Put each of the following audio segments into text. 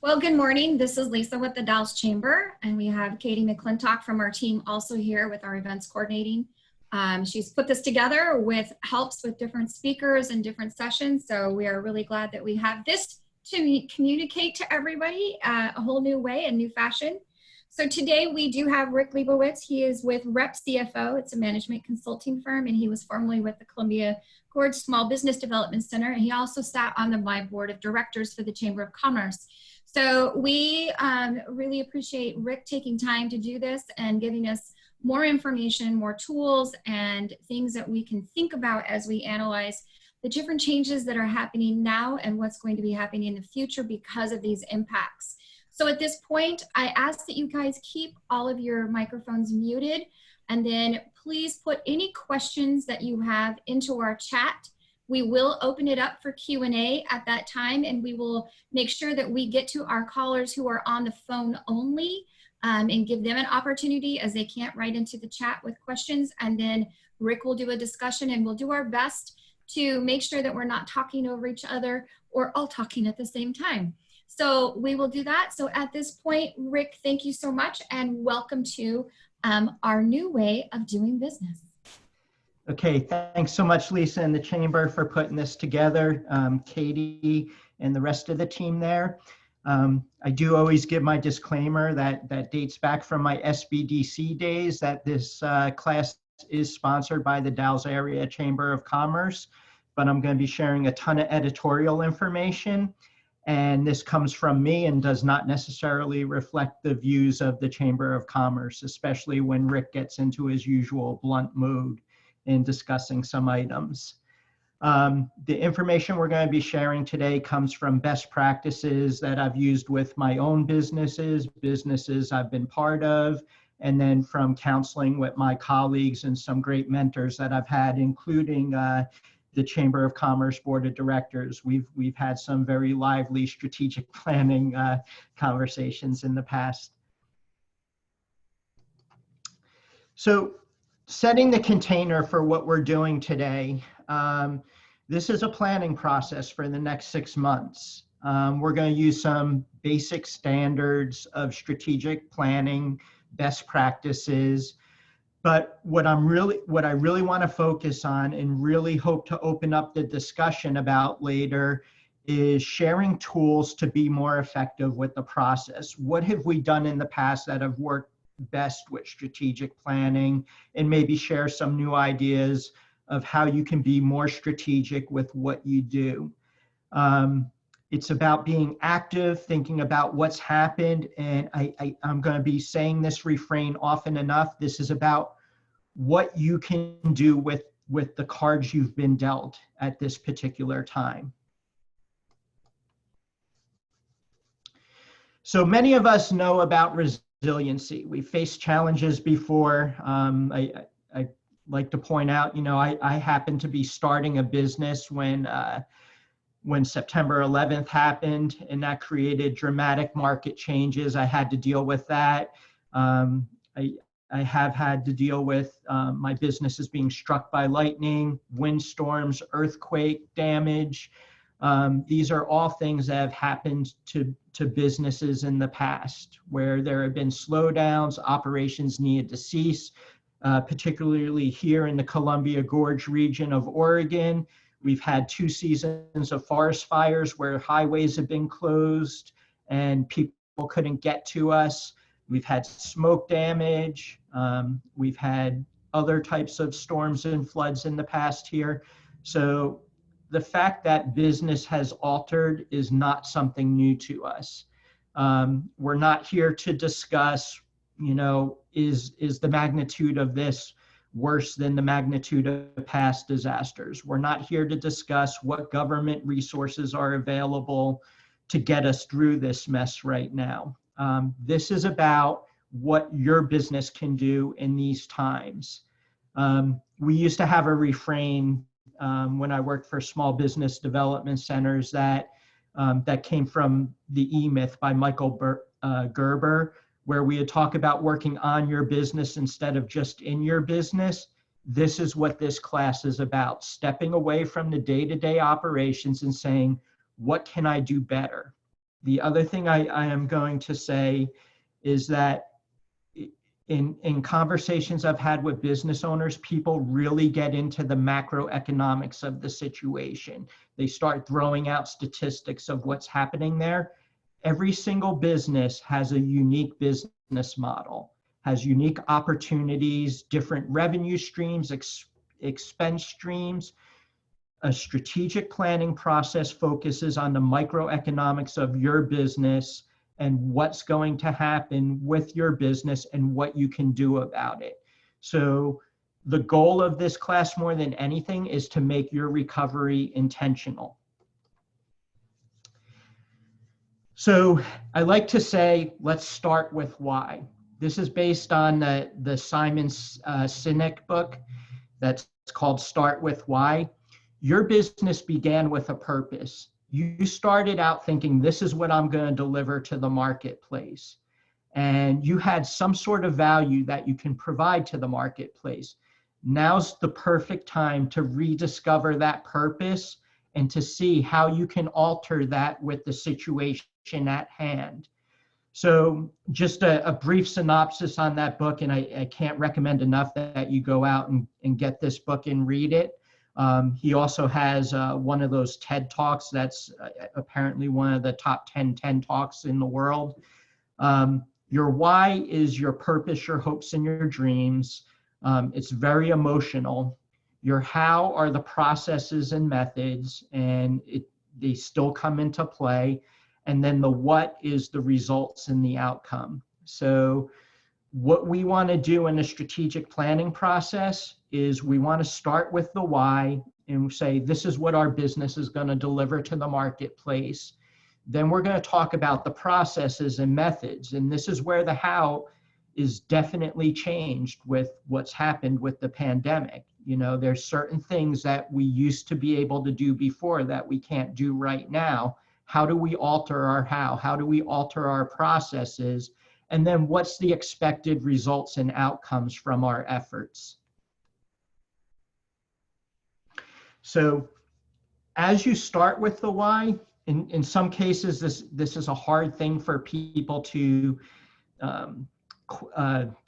Well, good morning. This is Lisa with the Dallas Chamber, and we have Katie McClintock from our team also here with our events coordinating. She's put this together with helps with different speakers and different sessions, so we are really glad that we have this to communicate to everybody a whole new way, a new fashion. So today we do have Rick Leibowitz. He is with Rep CFO. It's a management consulting firm, and he was formerly with the Columbia Gorge Small Business Development Center, and he also sat on my board of directors for the Chamber of Commerce. So we really appreciate Rick taking time to do this and giving us more information, more tools, and things that we can think about as we analyze the different changes that are happening now and what's going to be happening in the future because of these impacts. So at this point, I ask that you guys keep all of your microphones muted, and then please put any questions that you have into our chat. We will open it up for Q&A at that time, and we will make sure that we get to our callers who are on the phone only and give them an opportunity as they can't write into the chat with questions. And then Rick will do a discussion, and we'll do our best to make sure that we're not talking over each other or all talking at the same time. So we will do that. So at this point, Rick, thank you so much, and welcome to our new way of doing business. Okay, thanks so much, Lisa and the Chamber, for putting this together. Katie and the rest of the team there. I do always give my disclaimer that dates back from my SBDC days, that this class is sponsored by the Dalles Area Chamber of Commerce, but I'm going to be sharing a ton of editorial information, and this comes from me and does not necessarily reflect the views of the Chamber of Commerce, especially when Rick gets into his usual blunt mood in discussing some items. The information we're going to be sharing today comes from best practices that I've used with my own businesses I've been part of, and then from counseling with my colleagues and some great mentors that I've had, including the Chamber of Commerce Board of Directors. We've had some very lively strategic planning conversations in the past. So, setting the container for what we're doing today, this is a planning process for the next 6 months. We're going to use some basic standards of strategic planning, best practices, but what I really want to focus on and really hope to open up the discussion about later is sharing tools to be more effective with the process. What have we done in the past that have worked best with strategic planning, and maybe share some new ideas of how you can be more strategic with what you do. It's about being active, thinking about what's happened, and I'm going to be saying this refrain often enough. This is about what you can do with the cards you've been dealt at this particular time. So many of us know about resiliency. We've faced challenges before. I like to point out, I happened to be starting a business when September 11th happened, and that created dramatic market changes. I had to deal with that. I have had to deal with my businesses being struck by lightning, windstorms, earthquake damage. These are all things that have happened to businesses in the past, where there have been slowdowns, operations needed to cease, particularly here in the Columbia Gorge region of Oregon. We've had 2 seasons of forest fires where highways have been closed and people couldn't get to us. We've had smoke damage. We've had other types of storms and floods in the past here. So the fact that business has altered is not something new to us. We're not here to discuss, is the magnitude of this worse than the magnitude of past disasters. We're not here to discuss what government resources are available to get us through this mess right now. This is about what your business can do in these times. We used to have a refrain when I worked for small business development centers that came from the E-Myth by Michael Gerber, where we would talk about working on your business instead of just in your business. This is what this class is about, stepping away from the day-to-day operations and saying, what can I do better? The other thing I am going to say is that in conversations I've had with business owners, people really get into the macroeconomics of the situation. They start throwing out statistics of what's happening there. Every single business has a unique business model, has unique opportunities, different revenue streams, expense streams. A strategic planning process focuses on the microeconomics of your business and what's going to happen with your business and what you can do about it. So the goal of this class more than anything is to make your recovery intentional. So I like to say, let's start with why. This is based on the Simon Sinek book that's called Start With Why. Your business began with a purpose. You started out thinking, this is what I'm going to deliver to the marketplace. And you had some sort of value that you can provide to the marketplace. Now's the perfect time to rediscover that purpose and to see how you can alter that with the situation at hand. So just a brief synopsis on that book, and I can't recommend enough that you go out and get this book and read it. He also has one of those TED Talks that's apparently one of the top 10 TED Talks in the world. Your why is your purpose, your hopes, and your dreams. It's very emotional. Your how are the processes and methods, and they still come into play. And then the what is the results and the outcome. So what we want to do in a strategic planning process is we want to start with the why and say, this is what our business is going to deliver to the marketplace. Then we're going to talk about the processes and methods. And this is where the how is definitely changed with what's happened with the pandemic. You know, there's certain things that we used to be able to do before that we can't do right now. How do we alter our how? How do we alter our processes? And then what's the expected results and outcomes from our efforts? So as you start with the why, in some cases, this is a hard thing for people to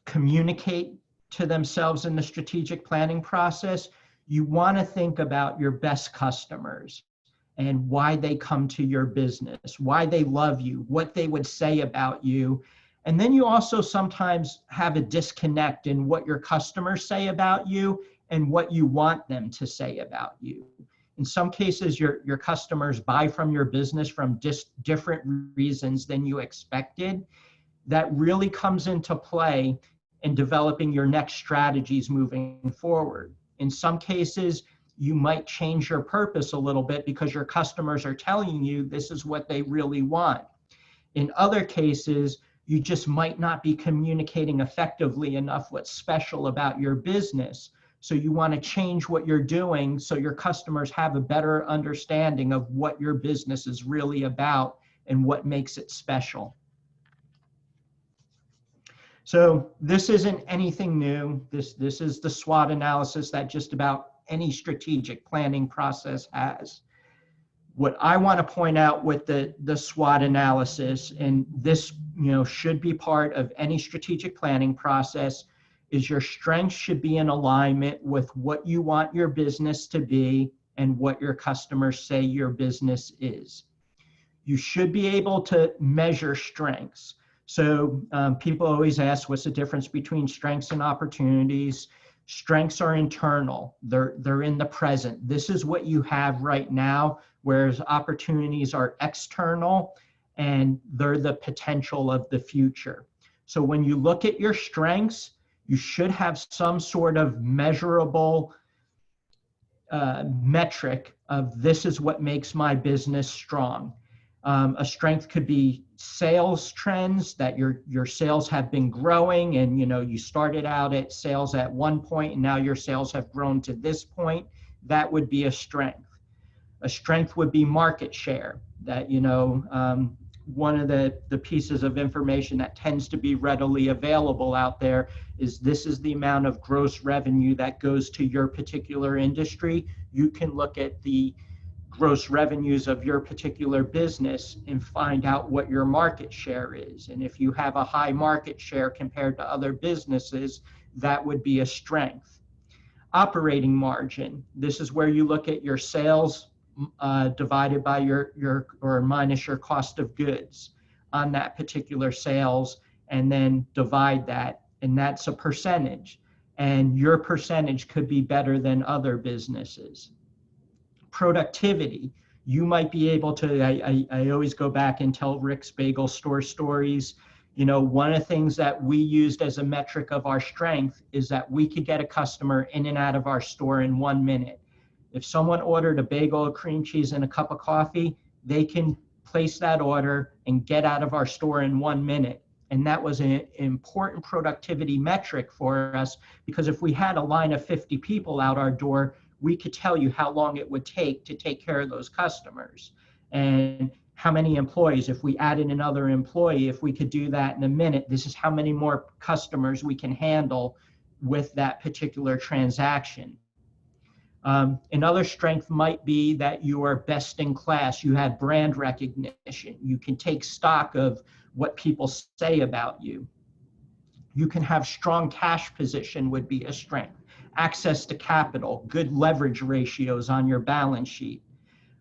communicate to themselves in the strategic planning process. You want to think about your best customers and why they come to your business, why they love you, what they would say about you. And then you also sometimes have a disconnect in what your customers say about you and what you want them to say about you. In some cases, your customers buy from your business from different reasons than you expected. That really comes into play in developing your next strategies moving forward. In some cases, you might change your purpose a little bit because your customers are telling you this is what they really want. In other cases, you just might not be communicating effectively enough what's special about your business. So you want to change what you're doing so your customers have a better understanding of what your business is really about and what makes it special. So this isn't anything new. This is the SWOT analysis that just about any strategic planning process has. What I want to point out with the SWOT analysis, and this should be part of any strategic planning process, is your strengths should be in alignment with what you want your business to be and what your customers say your business is. You should be able to measure strengths. So people always ask, what's the difference between strengths and opportunities? Strengths are internal. They're in the present. This is what you have right now, whereas opportunities are external and they're the potential of the future. So when you look at your strengths, you should have some sort of measurable metric of this is what makes my business strong. A strength could be sales trends, that your sales have been growing and you started out at sales at one point and now your sales have grown to this point. That would be a strength. A strength would be market share, that one of the pieces of information that tends to be readily available out there is this is the amount of gross revenue that goes to your particular industry. You can look at the gross revenues of your particular business and find out what your market share is. And if you have a high market share compared to other businesses, that would be a strength. Operating margin. This is where you look at your sales divided by your or minus your cost of goods on that particular sales, and then divide that, and that's a percentage. And your percentage could be better than other businesses. Productivity. You might be able to, I always go back and tell Rick's Bagel Store stories. You know, one of the things that we used as a metric of our strength is that we could get a customer in and out of our store in 1 minute. If someone ordered a bagel, a cream cheese, and a cup of coffee, they can place that order and get out of our store in 1 minute. And that was an important productivity metric for us, because if we had a line of 50 people out our door, we could tell you how long it would take to take care of those customers. And how many employees, if we added another employee, if we could do that in a minute, this is how many more customers we can handle with that particular transaction. Another strength might be that you are best in class. You have brand recognition. You can take stock of what people say about you. You can have strong cash position would be a strength. Access to capital, good leverage ratios on your balance sheet.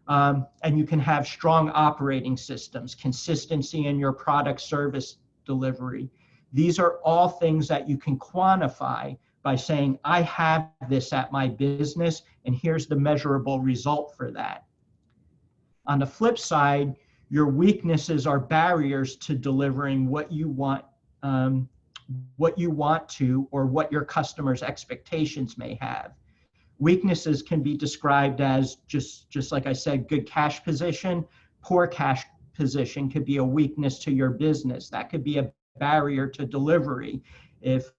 And you can have strong operating systems, consistency in your product service delivery. These are all things that you can quantify by saying, I have this at my business, and here's the measurable result for that. On the flip side, your weaknesses are barriers to delivering what you want to, or what your customers' expectations may have. Weaknesses can be described as, just like I said, good cash position. Poor cash position could be a weakness to your business. That could be a barrier to delivery. If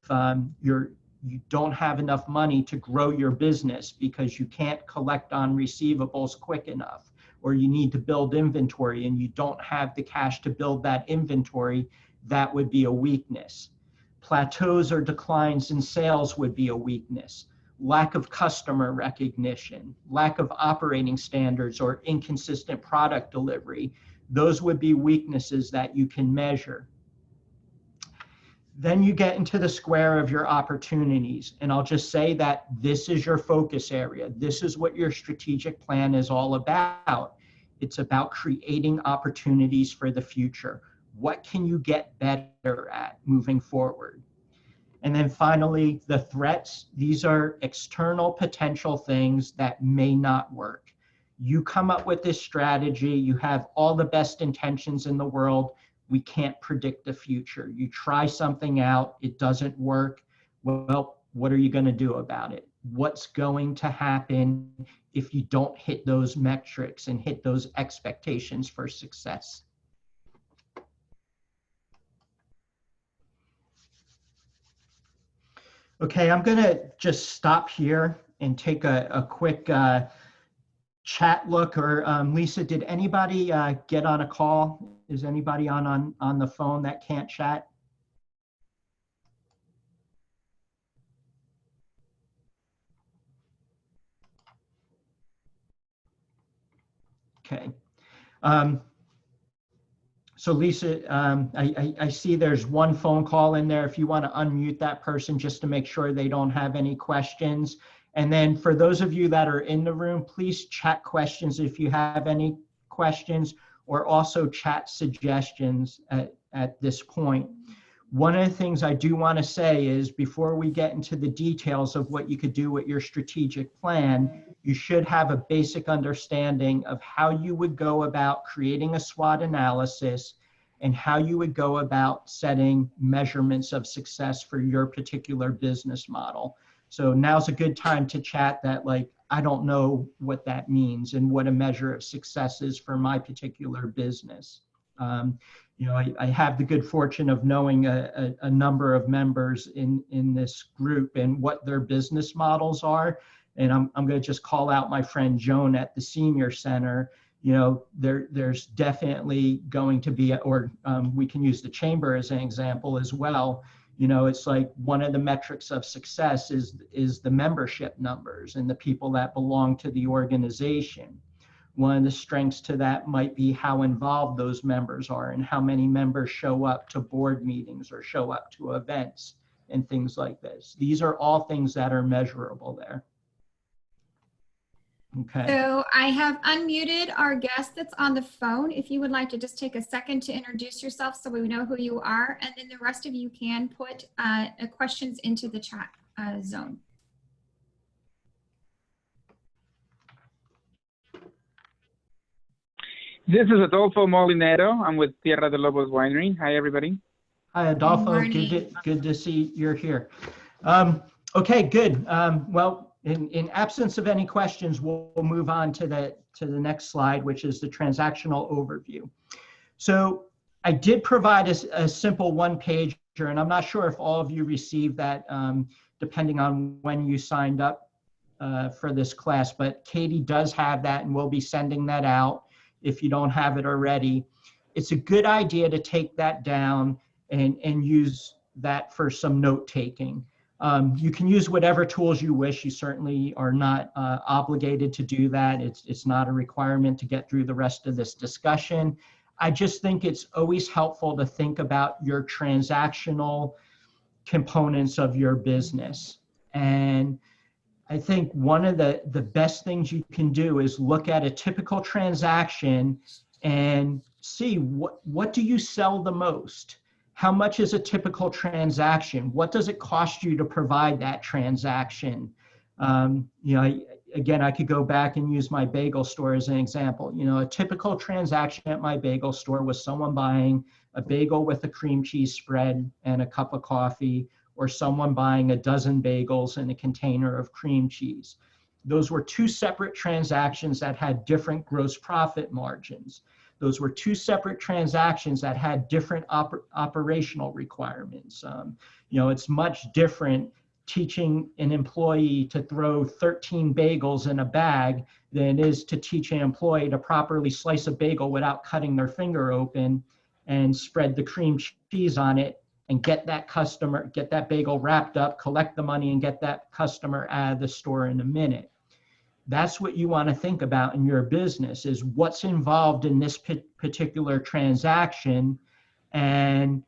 you don't have enough money to grow your business because you can't collect on receivables quick enough, or you need to build inventory and you don't have the cash to build that inventory, that would be a weakness. Plateaus or declines in sales would be a weakness. Lack of customer recognition, lack of operating standards, or inconsistent product delivery, those would be weaknesses that you can measure. Then you get into the square of your opportunities. And I'll just say that this is your focus area. This is what your strategic plan is all about. It's about creating opportunities for the future. What can you get better at moving forward? And then finally, the threats. These are external potential things that may not work. You come up with this strategy. You have all the best intentions in the world. We can't predict the future. You try something out, it doesn't work. Well, what are you going to do about it? What's going to happen if you don't hit those metrics and hit those expectations for success? Okay, I'm going to just stop here and take a quick chat look. Or Lisa, did anybody get on a call? Is anybody on the phone that can't chat? Okay. So Lisa, I see there's one phone call in there. If you want to unmute that person just to make sure they don't have any questions. And then for those of you that are in the room, please chat questions if you have any questions, or also chat suggestions at this point. One of the things I do want to say is, before we get into the details of what you could do with your strategic plan, you should have a basic understanding of how you would go about creating a SWOT analysis and how you would go about setting measurements of success for your particular business model. So now's a good time to chat that, like, I don't know what that means and what a measure of success is for my particular business. You know, I have the good fortune of knowing a number of members in this group and what their business models are. And I'm going to just call out my friend Joan at the Senior Center. You know, there's definitely going to be, we can use the chamber as an example as well. You know, it's like one of the metrics of success is the membership numbers and the people that belong to the organization. One of the strengths to that might be how involved those members are and how many members show up to board meetings or show up to events and things like this. These are all things that are measurable there. Okay. So I have unmuted our guest that's on the phone. If you would like to just take a second to introduce yourself so we know who you are, and then the rest of you can put questions into the chat zone. This is Adolfo Molinero. I'm with Tierra de Lobos Winery. Hi, everybody. Hi, Adolfo. Good to see you're here. Okay, good. Well, in absence of any questions, we'll move on to the next slide, which is the transactional overview. So I did provide a simple one-pager, and I'm not sure if all of you received that, depending on when you signed up for this class, but Katie does have that, and we'll be sending that out if you don't have it already. It's a good idea to take that down and use that for some note taking. You can use whatever tools you wish. You certainly are not obligated to do that. It's not a requirement to get through the rest of this discussion. I just think it's always helpful to think about your transactional components of your business. And I think one of the best things you can do is look at a typical transaction and see what do you sell the most? How much is a typical transaction? What does it cost you to provide that transaction? Again, I could go back and use my bagel store as an example. A typical transaction at my bagel store was someone buying a bagel with a cream cheese spread and a cup of coffee, or someone buying a dozen bagels and a container of cream cheese. Those were two separate transactions that had different gross profit margins. Those were two separate transactions that had different operational requirements. It's much different teaching an employee to throw 13 bagels in a bag than it is to teach an employee to properly slice a bagel without cutting their finger open and spread the cream cheese on it and get that bagel wrapped up, collect the money, and get that customer out of the store in a minute. That's what you want to think about in your business, is what's involved in this particular transaction and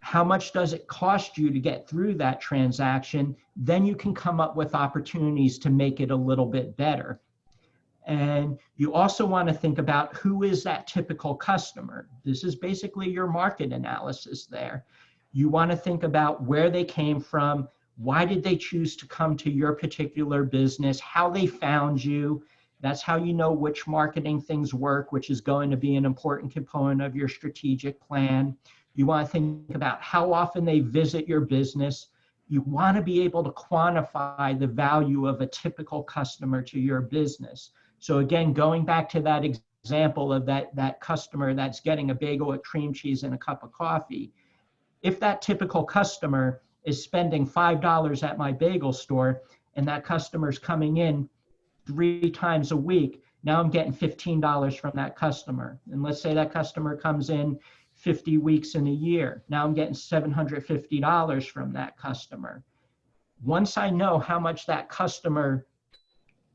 how much does it cost you to get through that transaction. Then you can come up with opportunities to make it a little bit better. And you also want to think about who is that typical customer. This is basically your market analysis there. You want to think about where they came from, why did they choose to come to your particular business, how they found you. That's how you know which marketing things work, which is going to be an important component of your strategic plan. You want to think about how often they visit your business. You want to be able to quantify the value of a typical customer to your business. So again, going back to that example of that customer that's getting a bagel with cream cheese and a cup of coffee, if that typical customer is spending $5 at my bagel store and that customer's coming in 3 times a week, now I'm getting $15 from that customer. And let's say that customer comes in 50 weeks in a year. Now I'm getting $750 from that customer. Once I know how much that customer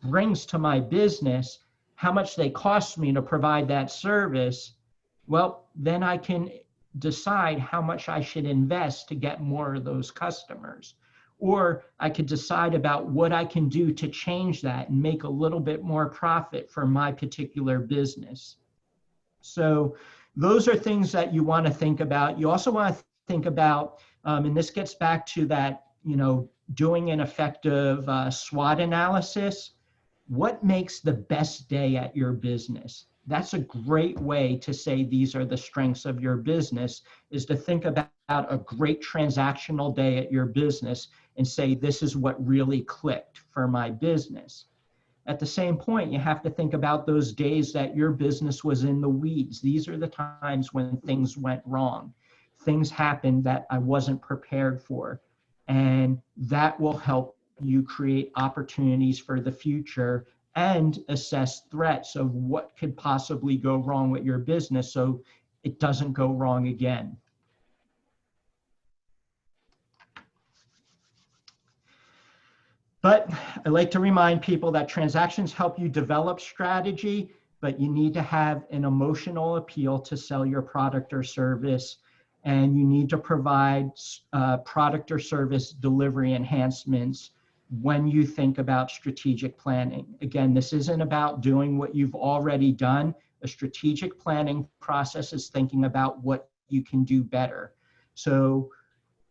brings to my business, how much they cost me to provide that service, well, then I can decide how much I should invest to get more of those customers. Or I could decide about what I can do to change that and make a little bit more profit for my particular business. So those are things that you want to think about. You also want to think about, and this gets back to that, doing an effective SWOT analysis. What makes the best day at your business? That's a great way to say these are the strengths of your business, is to think about a great transactional day at your business and say, this is what really clicked for my business. At the same point, you have to think about those days that your business was in the weeds. These are the times when things went wrong. Things happened that I wasn't prepared for. And that will help you create opportunities for the future and assess threats of what could possibly go wrong with your business so it doesn't go wrong again. But I like to remind people that transactions help you develop strategy, but you need to have an emotional appeal to sell your product or service, and you need to provide product or service delivery enhancements when you think about strategic planning. Again, this isn't about doing what you've already done. A strategic planning process is thinking about what you can do better. So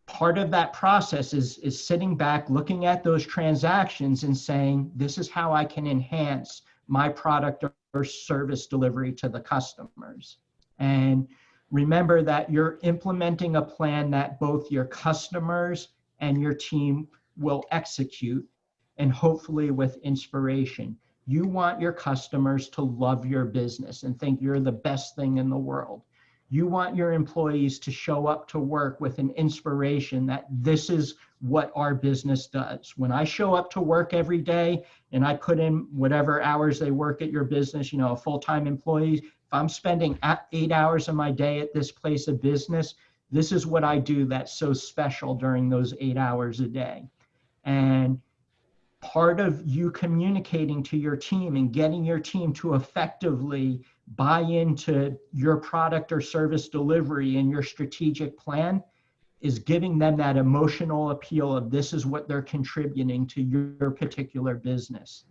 part of that process is sitting back, looking at those transactions and saying, this is how I can enhance my product or service delivery to the customers. And remember that you're implementing a plan that both your customers and your team will execute, and hopefully with inspiration. You want your customers to love your business and think you're the best thing in the world. You want your employees to show up to work with an inspiration that this is what our business does. When I show up to work every day and I put in whatever hours they work at your business, a full-time employee, if I'm spending 8 hours of my day at this place of business, this is what I do that's so special during those 8 hours a day. And part of you communicating to your team and getting your team to effectively buy into your product or service delivery and your strategic plan is giving them that emotional appeal of this is what they're contributing to your particular business.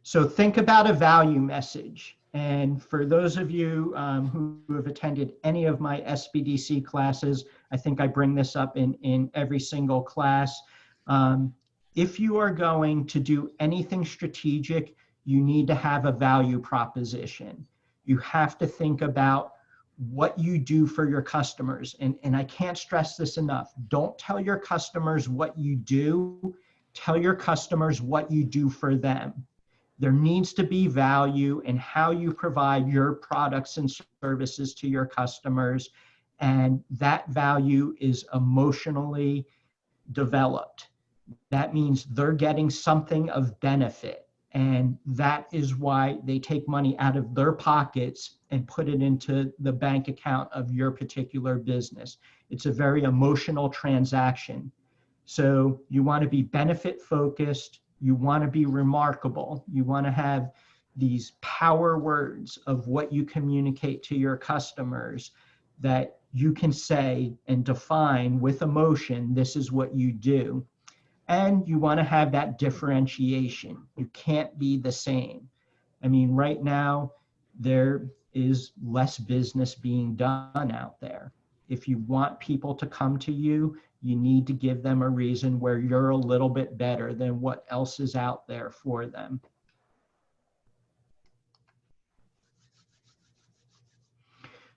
So think about a value message. And for those of you who have attended any of my SBDC classes, I think I bring this up in every single class. If you are going to do anything strategic, you need to have a value proposition. You have to think about what you do for your customers. And I can't stress this enough. Don't tell your customers what you do. Tell your customers what you do for them. There needs to be value in how you provide your products and services to your customers. And that value is emotionally developed. That means they're getting something of benefit. And that is why they take money out of their pockets and put it into the bank account of your particular business. It's a very emotional transaction. So you want to be benefit focused. You want to be remarkable. You want to have these power words of what you communicate to your customers that you can say and define with emotion, this is what you do. And you want to have that differentiation. You can't be the same. I mean, right now, there is less business being done out there. If you want people to come to you, you need to give them a reason where you're a little bit better than what else is out there for them.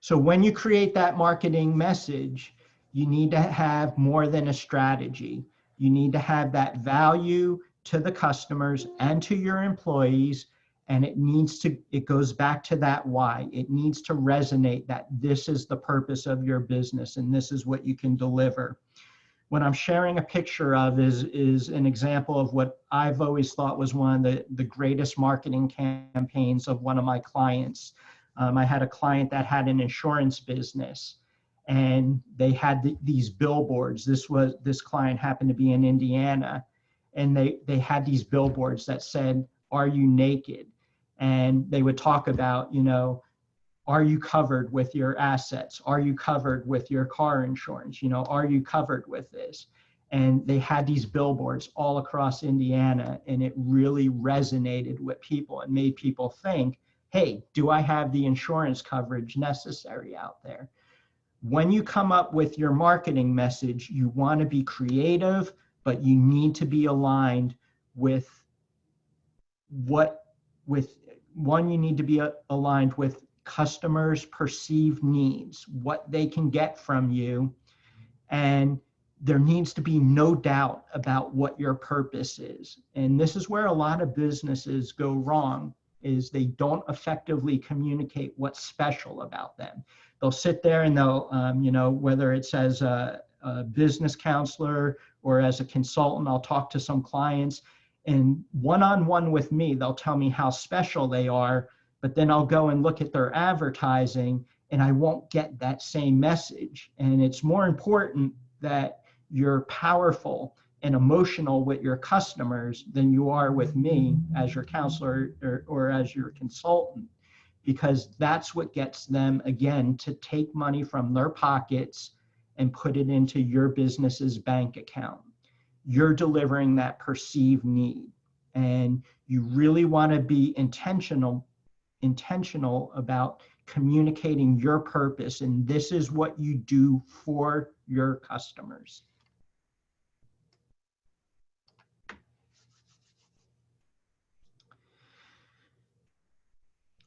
So when you create that marketing message, you need to have more than a strategy. You need to have that value to the customers and to your employees, and it goes back to that why. It needs to resonate that this is the purpose of your business and this is what you can deliver. What I'm sharing a picture of is an example of what I've always thought was one of the greatest marketing campaigns of one of my clients. I had a client that had an insurance business, and they had these billboards. This client happened to be in Indiana, and they had these billboards that said, "Are you naked?" And they would talk about, are you covered with your assets? Are you covered with your car insurance? Are you covered with this? And they had these billboards all across Indiana, and it really resonated with people and made people think, hey, do I have the insurance coverage necessary out there? When you come up with your marketing message, you want to be creative, but you need to be aligned with you need to be aligned with customers' perceived needs, what they can get from you. And there needs to be no doubt about what your purpose is. And this is where a lot of businesses go wrong, is they don't effectively communicate what's special about them. They'll sit there and they'll, whether it's as a business counselor or as a consultant, I'll talk to some clients, and one-on-one with me, they'll tell me how special they are, but then I'll go and look at their advertising and I won't get that same message. And it's more important that you're powerful and emotional with your customers than you are with me as your counselor or as your consultant, because that's what gets them, again, to take money from their pockets and put it into your business's bank account. You're delivering that perceived need. And you really want to be intentional about communicating your purpose. And this is what you do for your customers.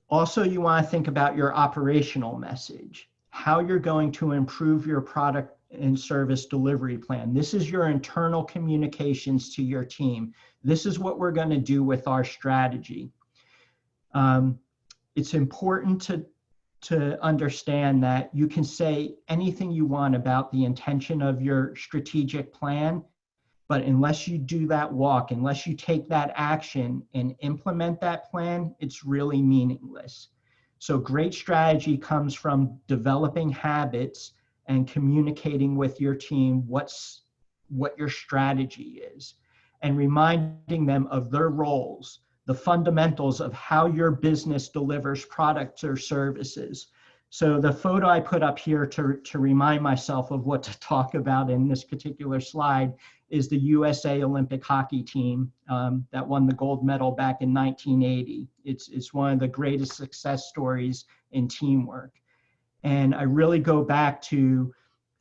Also, you want to think about your operational message, how you're going to improve your product and service delivery plan. This is your internal communications to your team. This is what we're going to do with our strategy. It's important to understand that you can say anything you want about the intention of your strategic plan, but unless you do that walk, unless you take that action and implement that plan, it's really meaningless. So great strategy comes from developing habits and communicating with your team what your strategy is, and reminding them of their roles, the fundamentals of how your business delivers products or services. So the photo I put up here to remind myself of what to talk about in this particular slide is the USA Olympic hockey team that won the gold medal back in 1980. It's one of the greatest success stories in teamwork. And I really go back to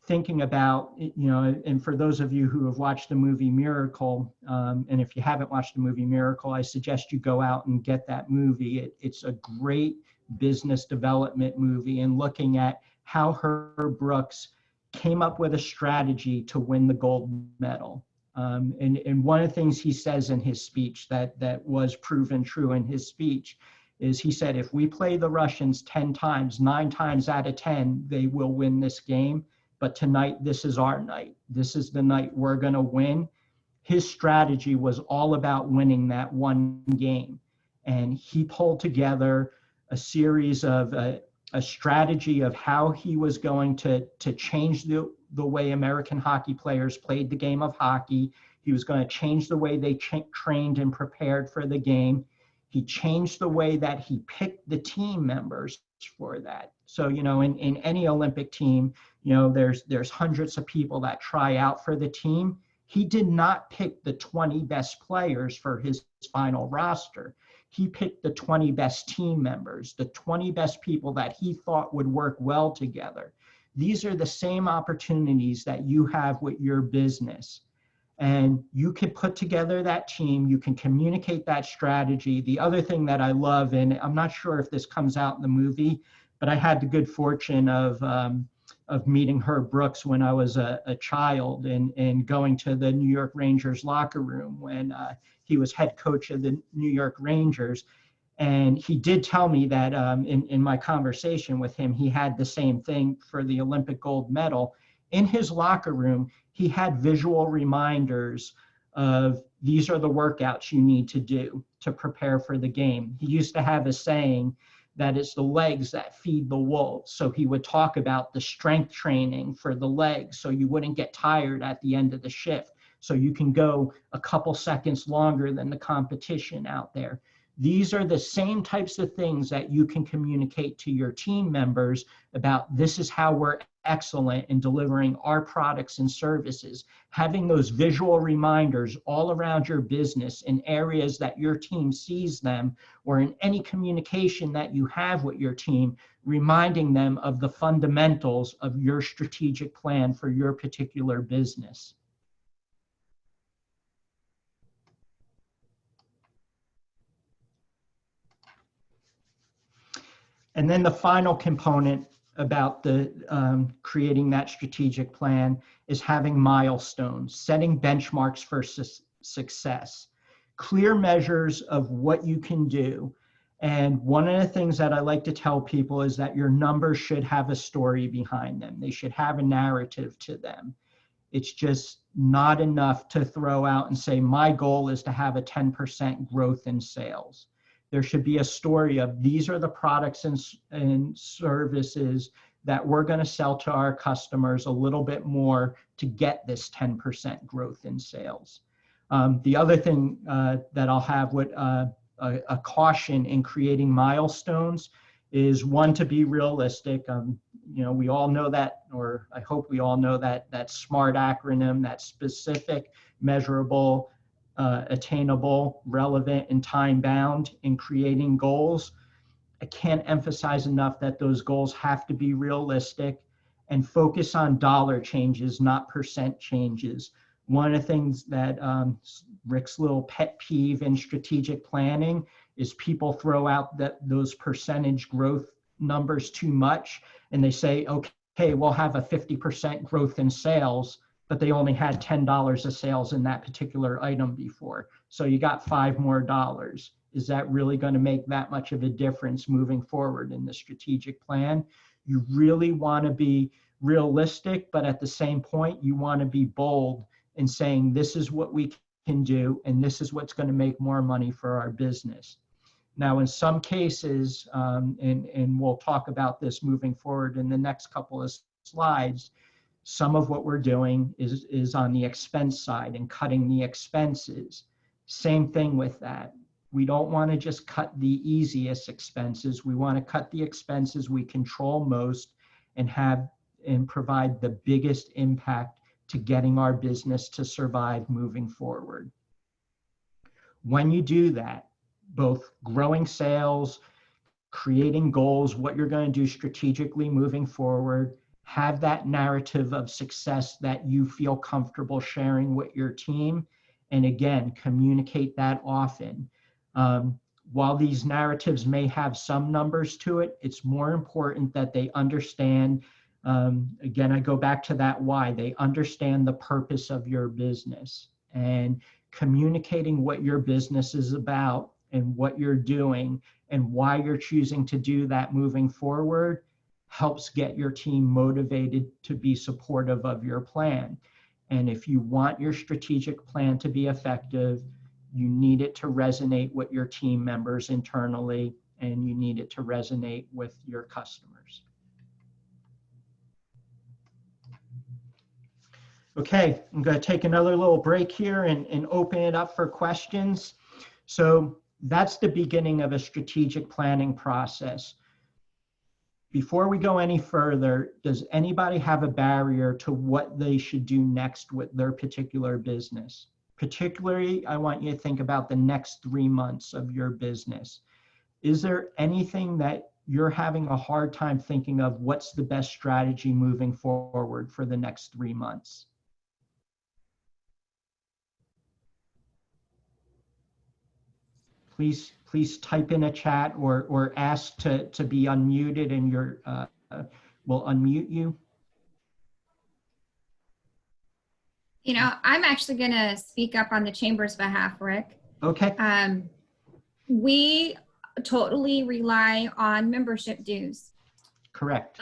thinking about, and for those of you who have watched the movie Miracle, and if you haven't watched the movie Miracle, I suggest you go out and get that movie. It's a great business development movie, and looking at how Herb Brooks came up with a strategy to win the gold medal. And one of the things he says in his speech that was proven true in his speech is he said, if we play the Russians 10 times, 9 times out of 10, they will win this game. But tonight, this is our night. This is the night we're going to win. His strategy was all about winning that one game. And he pulled together a series of a strategy of how he was going to change the way American hockey players played the game of hockey. He was going to change the way they trained and prepared for the game. He changed the way that he picked the team members for that. So, in any Olympic team, there's hundreds of people that try out for the team. He did not pick the 20 best players for his final roster. He picked the 20 best team members, the 20 best people that he thought would work well together. These are the same opportunities that you have with your business. And you can put together that team, you can communicate that strategy. The other thing that I love, and I'm not sure if this comes out in the movie, but I had the good fortune of meeting Herb Brooks when I was a child and going to the New York Rangers locker room when he was head coach of the New York Rangers. And he did tell me that in my conversation with him, he had the same thing for the Olympic gold medal. In his locker room, he had visual reminders of these are the workouts you need to do to prepare for the game. He used to have a saying that it's the legs that feed the wolves. So he would talk about the strength training for the legs so you wouldn't get tired at the end of the shift. So you can go a couple seconds longer than the competition out there. These are the same types of things that you can communicate to your team members about. This is how we're excellent in delivering our products and services. Having those visual reminders all around your business in areas that your team sees them, or in any communication that you have with your team, reminding them of the fundamentals of your strategic plan for your particular business. And then the final component about the creating that strategic plan is having milestones, setting benchmarks for success, clear measures of what you can do. And one of the things that I like to tell people is that your numbers should have a story behind them. They should have a narrative to them. It's just not enough to throw out and say, my goal is to have a 10% growth in sales. There should be a story of these are the products and services that we're going to sell to our customers a little bit more to get this 10% growth in sales. The other thing that I'll have with a caution in creating milestones is, one, to be realistic. We all know that, or I hope we all know that SMART acronym, that specific, measurable, attainable, relevant, and time-bound in creating goals. I can't emphasize enough that those goals have to be realistic and focus on dollar changes, not percent changes. One of the things that Rick's little pet peeve in strategic planning is people throw out those percentage growth numbers too much, and they say, okay, we'll have a 50% growth in sales, but they only had $10 of sales in that particular item before. So you got $5 more. Is that really going to make that much of a difference moving forward in the strategic plan? You really want to be realistic, but at the same point, you want to be bold in saying, this is what we can do, and this is what's going to make more money for our business. Now, in some cases, and we'll talk about this moving forward in the next couple of slides, some of what we're doing is on the expense side and cutting the expenses. Same thing with that. We don't want to just cut the easiest expenses. We want to cut the expenses we control most and provide the biggest impact to getting our business to survive moving forward. When you do that, both growing sales, creating goals, what you're going to do strategically moving forward, have that narrative of success that you feel comfortable sharing with your team, and again, communicate that often. While these narratives may have some numbers to it, it's more important that they understand, again, I go back to that why, they understand the purpose of your business, and communicating what your business is about and what you're doing and why you're choosing to do that moving forward helps get your team motivated to be supportive of your plan. And if you want your strategic plan to be effective, you need it to resonate with your team members internally, and you need it to resonate with your customers. Okay, I'm going to take another little break here and open it up for questions. So that's the beginning of a strategic planning process. Before we go any further, does anybody have a barrier to what they should do next with their particular business? Particularly, I want you to think about the next 3 months of your business. Is there anything that you're having a hard time thinking of what's the best strategy moving forward for the next 3 months? Please type in a chat or ask to be unmuted, and we'll unmute you. I'm actually going to speak up on the Chamber's behalf, Rick. Okay. We totally rely on membership dues. Correct.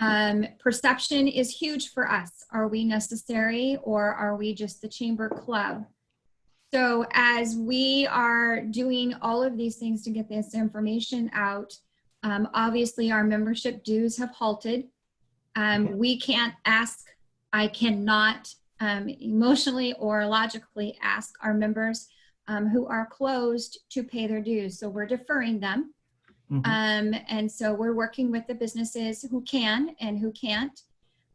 Perception is huge for us. Are we necessary, or are we just the Chamber Club? So as we are doing all of these things to get this information out, obviously our membership dues have halted. We can't ask, I cannot emotionally or logically ask our members who are closed to pay their dues. So we're deferring them. Mm-hmm. And so we're working with the businesses who can and who can't,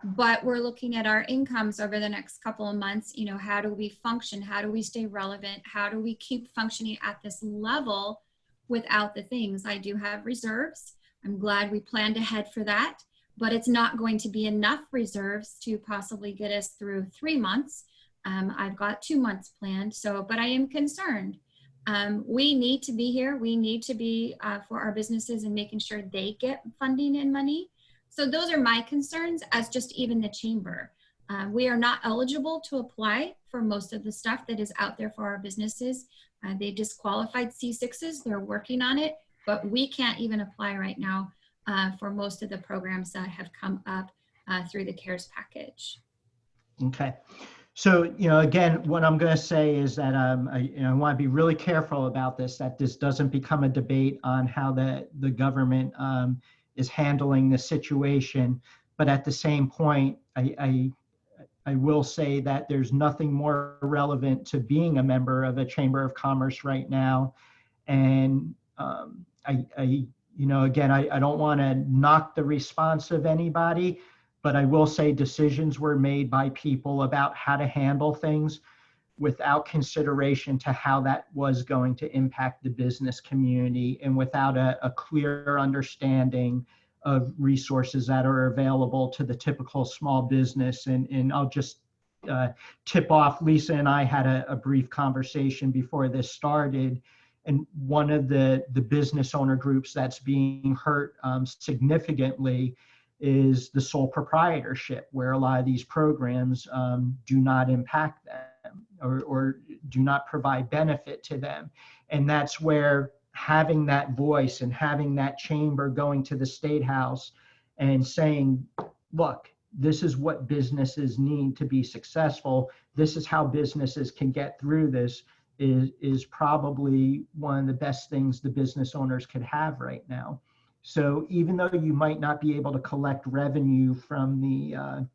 but we're looking at our incomes over the next couple of months. How do we function? How do we stay relevant? How do we keep functioning at this level without the things? I do have reserves. I'm glad we planned ahead for that, but it's not going to be enough reserves to possibly get us through 3 months. I've got 2 months planned, but I am concerned. We need to be here. We need to be for our businesses and making sure they get funding and money. So those are my concerns as just even the Chamber. We are not eligible to apply for most of the stuff that is out there for our businesses. They disqualified C6s, they're working on it, but we can't even apply right now for most of the programs that have come up through the CARES package. Okay. So, again, what I'm going to say is that I want to be really careful about this, that this doesn't become a debate on how the government is handling the situation. But at the same point, I will say that there's nothing more relevant to being a member of a Chamber of Commerce right now. And again, I don't want to knock the response of anybody, but I will say decisions were made by people about how to handle things without consideration to how that was going to impact the business community, and without a clear understanding of resources that are available to the typical small business. And I'll just tip off, Lisa and I had a brief conversation before this started, and one of the business owner groups that's being hurt significantly is the sole proprietorship, where a lot of these programs do not impact them or do not provide benefit to them. And that's where having that voice and having that chamber going to the State House and saying, look, this is what businesses need to be successful. This is how businesses can get through this is probably one of the best things the business owners could have right now. So even though you might not be able to collect revenue from the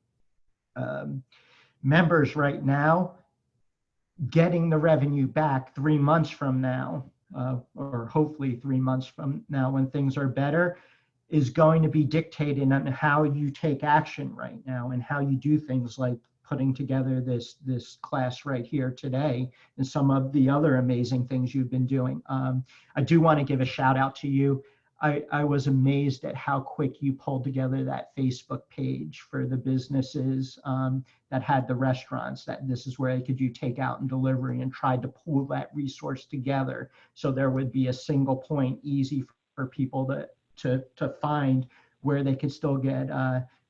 members right now, getting the revenue back 3 months from now, or hopefully 3 months from now when things are better, is going to be dictated on how you take action right now and how you do things like putting together this class right here today and some of the other amazing things you've been doing. I do want to give a shout out to you. I was amazed at how quick you pulled together that Facebook page for the businesses that had the restaurants, that this is where they could do takeout and delivery, and tried to pull that resource together so there would be a single point, easy for people to find where they could still get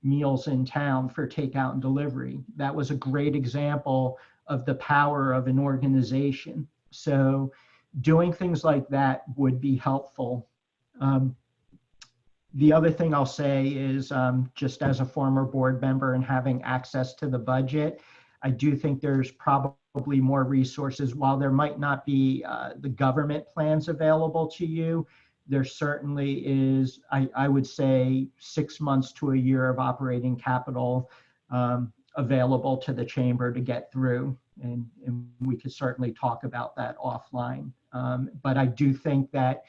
meals in town for takeout and delivery. That was a great example of the power of an organization. So doing things like that would be helpful. The other thing I'll say is just as a former board member and having access to the budget, I do think there's probably more resources. While there might not be the government plans available to you, there certainly is, I would say, 6 months to a year of operating capital available to the chamber to get through. And we could certainly talk about that offline. But I do think that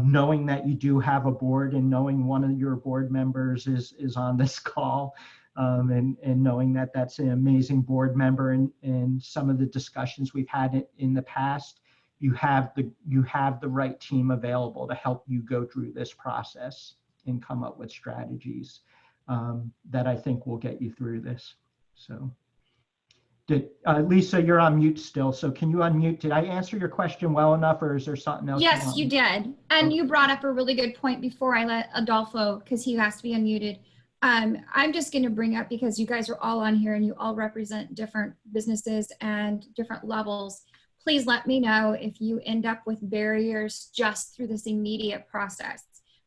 knowing that you do have a board, and knowing one of your board members is on this call, and knowing that that's an amazing board member, and some of the discussions we've had in the past, you have the right team available to help you go through this process and come up with strategies that I think will get you through this. So Lisa, you're on mute still, so can you unmute? Did I answer your question well enough, or is there something else? Yes, you did. And you brought up a really good point before I let Adolfo, because he has to be unmuted. I'm just going to bring up, because you guys are all on here and you all represent different businesses and different levels. Please let me know if you end up with barriers just through this immediate process.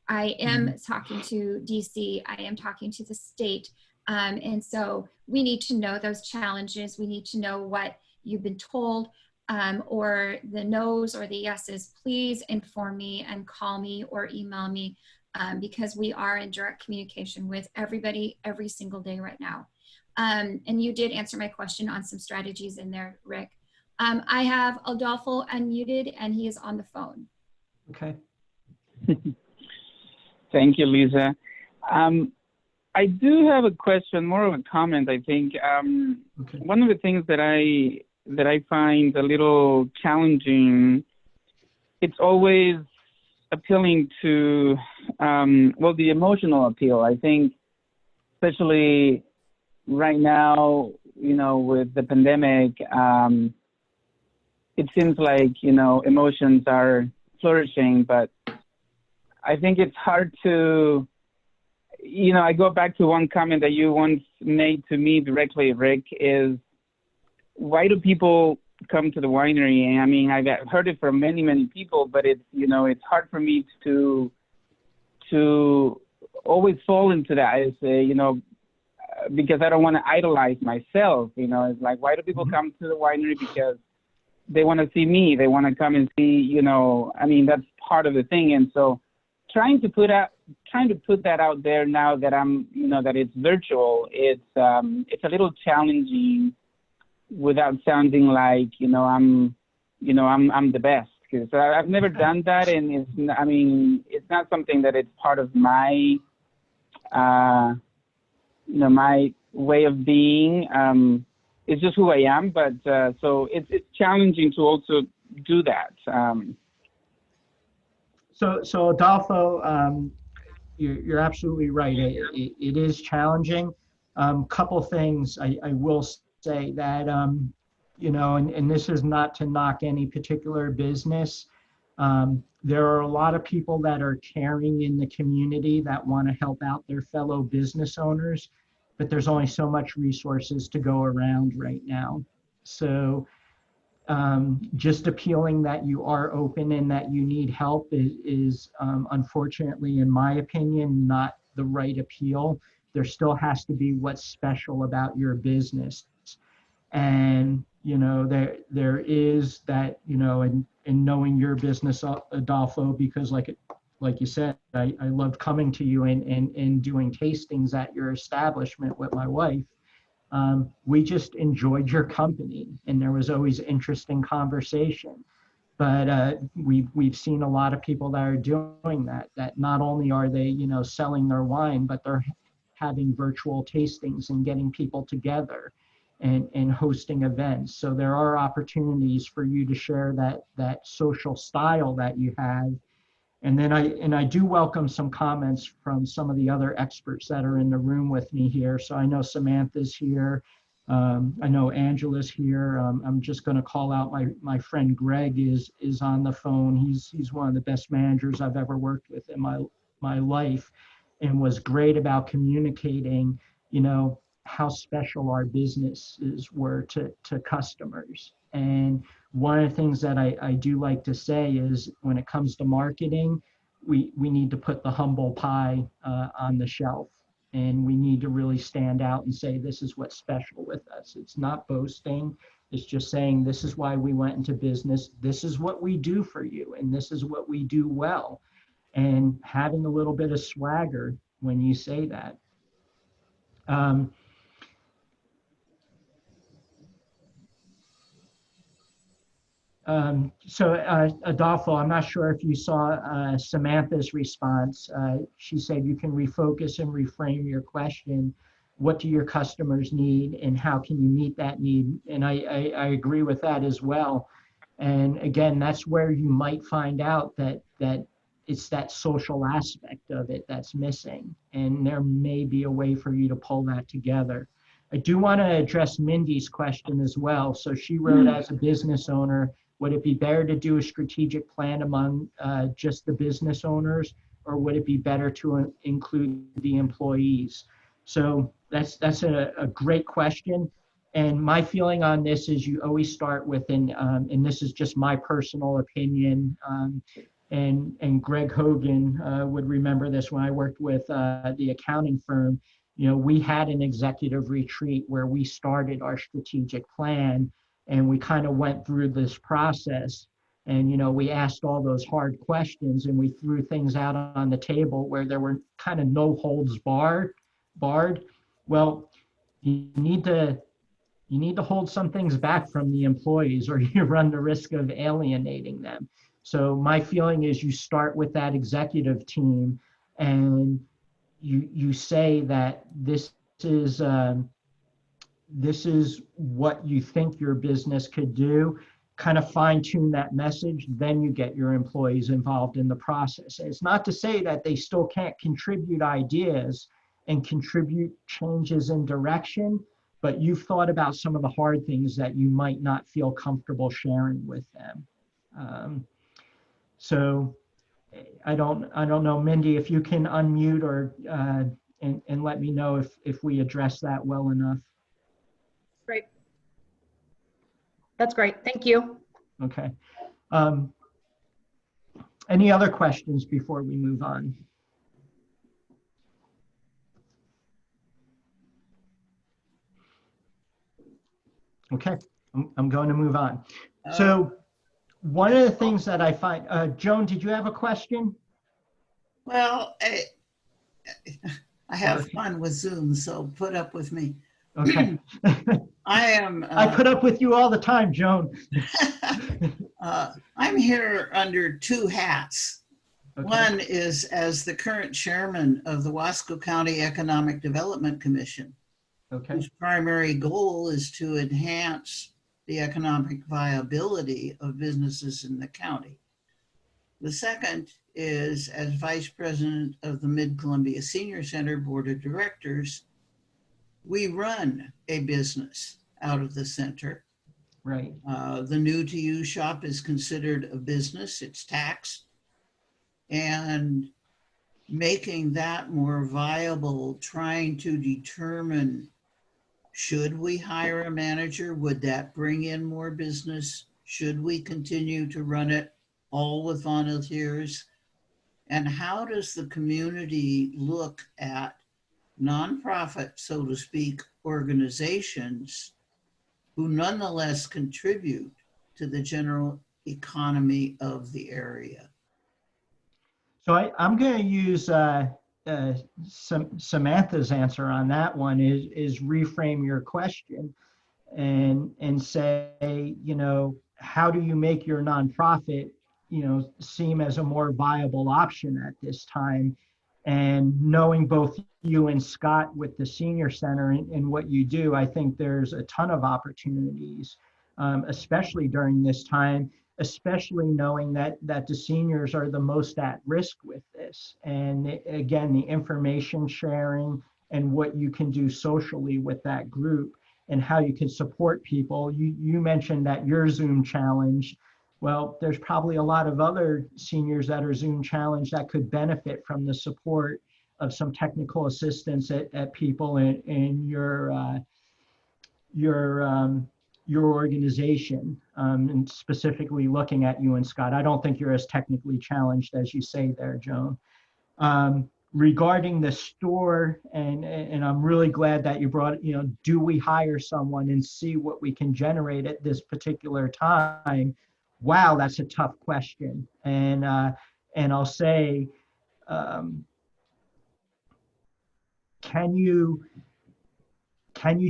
I am talking to DC, I am talking to the state. And so we need to know those challenges. We need to know what you've been told, or the no's or the yeses. Please inform me and call me or email me, because we are in direct communication with everybody every single day right now. And you did answer my question on some strategies in there, Rick. I have Adolfo unmuted and he is on the phone. Okay. Thank you, Lisa. I do have a question, more of a comment, I think. Okay. One of the things that I find a little challenging, it's always appealing to, well, the emotional appeal. I think, especially right now, you know, with the pandemic, it seems like, you know, emotions are flourishing, but I think it's hard to, you know, I go back to one comment that you once made to me directly, Rick, is why do people come to the winery? I mean, I've heard it from many, many people, but it's, you know, it's hard for me to always fall into that. I say, you know, because I don't want to idolize myself, you know, it's like, why do people come to the winery? Because they want to see me, they want to come and see, you know, I mean, that's part of the thing. And so trying to put trying to put that out there now that I'm, that it's virtual. It's a little challenging without sounding like, I'm the best, because I've never done that, and it's not something that it's part of my, my way of being. It's just who I am, but so it's challenging to also do that. So Adolfo, you're absolutely right. It is challenging. Couple things I will say that, and this is not to knock any particular business. There are a lot of people that are caring in the community that want to help out their fellow business owners, but there's only so much resources to go around right now. So just appealing that you are open and that you need help is unfortunately, in my opinion, not the right appeal. There still has to be what's special about your business. And, there is that, in knowing your business, Adolfo, because like you said, I loved coming to you and doing tastings at your establishment with my wife. We just enjoyed your company, and there was always interesting conversation. But we've seen a lot of people that are doing that not only are they, selling their wine, but they're having virtual tastings and getting people together and hosting events. So there are opportunities for you to share that social style that you have. And then I do welcome some comments from some of the other experts that are in the room with me here. So I know Samantha's here. I know Angela's here. I'm just going to call out my friend Greg is on the phone. He's one of the best managers I've ever worked with in my life, and was great about communicating, how special our businesses were to customers. And one of the things that I do like to say is, when it comes to marketing, we need to put the humble pie on the shelf, and we need to really stand out and say, this is what's special with us. It's not boasting. It's just saying, this is why we went into business. This is what we do for you, and this is what we do well. And having a little bit of swagger when you say that. Adolfo, I'm not sure if you saw Samantha's response. She said you can refocus and reframe your question. What do your customers need, and how can you meet that need? And I agree with that as well. And again, that's where you might find out that it's that social aspect of it that's missing. And there may be a way for you to pull that together. I do want to address Mindy's question as well. So she wrote, as a business owner, would it be better to do a strategic plan among just the business owners, or would it be better to include the employees? So that's a great question. And my feeling on this is, you always start with and this is just my personal opinion, and Greg Hogan would remember this when I worked with the accounting firm. We had an executive retreat where we started our strategic plan, and we kind of went through this process, and we asked all those hard questions, and we threw things out on the table where there were kind of no holds barred. Well, you need to hold some things back from the employees, or you run the risk of alienating them. So my feeling is, you start with that executive team, and you say that this is what you think your business could do, kind of fine tune that message, then you get your employees involved in the process. And it's not to say that they still can't contribute ideas and contribute changes in direction, but you've thought about some of the hard things that you might not feel comfortable sharing with them. So I don't know, Mindy, if you can unmute or and let me know if we address that well enough. Great. That's great. Thank you. Okay. Any other questions before we move on? Okay, I'm going to move on. So one of the things that I find, Joan, did you have a question? Well, I have fun with Zoom, so put up with me. Okay. I am. I put up with you all the time, Joan. I'm here under two hats. Okay. One is as the current chairman of the Wasco County Economic Development Commission, Okay. whose primary goal is to enhance the economic viability of businesses in the county. The second is as vice president of the Mid-Columbia Senior Center Board of Directors. We run a business out of the center. Right. The new to you shop is considered a business, it's taxed. And making that more viable, trying to determine, should we hire a manager? Would that bring in more business? Should we continue to run it all with volunteers? And how does the community look at nonprofit, so to speak, organizations who nonetheless contribute to the general economy of the area? So I'm going to use Samantha's answer on that one is reframe your question and say, you know, how do you make your nonprofit, you know, seem as a more viable option at this time? And knowing both you and Scott with the senior center and what you do, I think there's a ton of opportunities, especially during this time, especially knowing that the seniors are the most at risk with this. And again, the information sharing and what you can do socially with that group and how you can support people. You mentioned that your Zoom challenge. Well, there's probably a lot of other seniors that are Zoom challenged that could benefit from the support of some technical assistance at people in your organization, and specifically looking at you and Scott. I don't think you're as technically challenged as you say there, Joan. Regarding the store, and I'm really glad that you brought, you know, do we hire someone and see what we can generate at this particular time? Wow, that's a tough question. And I'll say, can you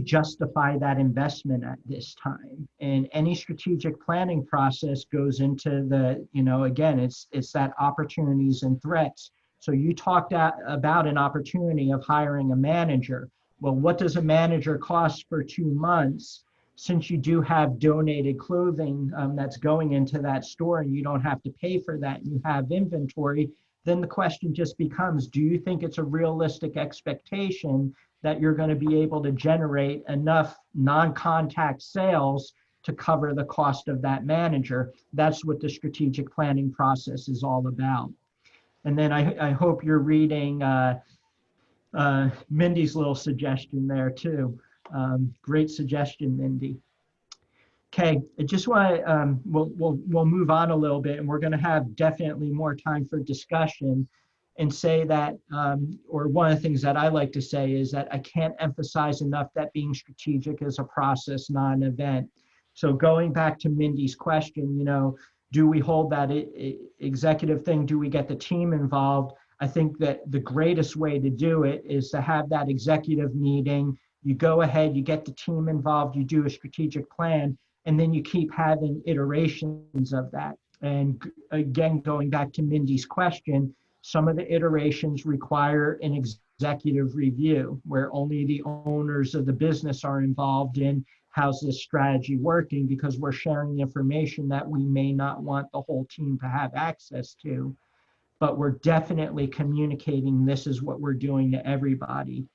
justify that investment at this time? And any strategic planning process goes into the, you know, again, it's that opportunities and threats. So you talked about an opportunity of hiring a manager. Well, what does a manager cost for 2 months? Since you do have donated clothing that's going into that store and you don't have to pay for that, and you have inventory, then the question just becomes, do you think it's a realistic expectation that you're going to be able to generate enough non-contact sales to cover the cost of that manager? That's what the strategic planning process is all about. And then I hope you're reading Mindy's little suggestion there too. Great suggestion, Mindy. Okay, I just want to, we'll move on a little bit, and we're going to have definitely more time for discussion, and say that, or one of the things that I like to say is that I can't emphasize enough that being strategic is a process, not an event. So going back to Mindy's question, you know, do we hold that executive thing? Do we get the team involved? I think that the greatest way to do it is to have that executive meeting. You go ahead, you get the team involved, you do a strategic plan, and then you keep having iterations of that. And again, going back to Mindy's question, some of the iterations require an executive review where only the owners of the business are involved in how's this strategy working, because we're sharing information that we may not want the whole team to have access to. But we're definitely communicating this is what we're doing to everybody.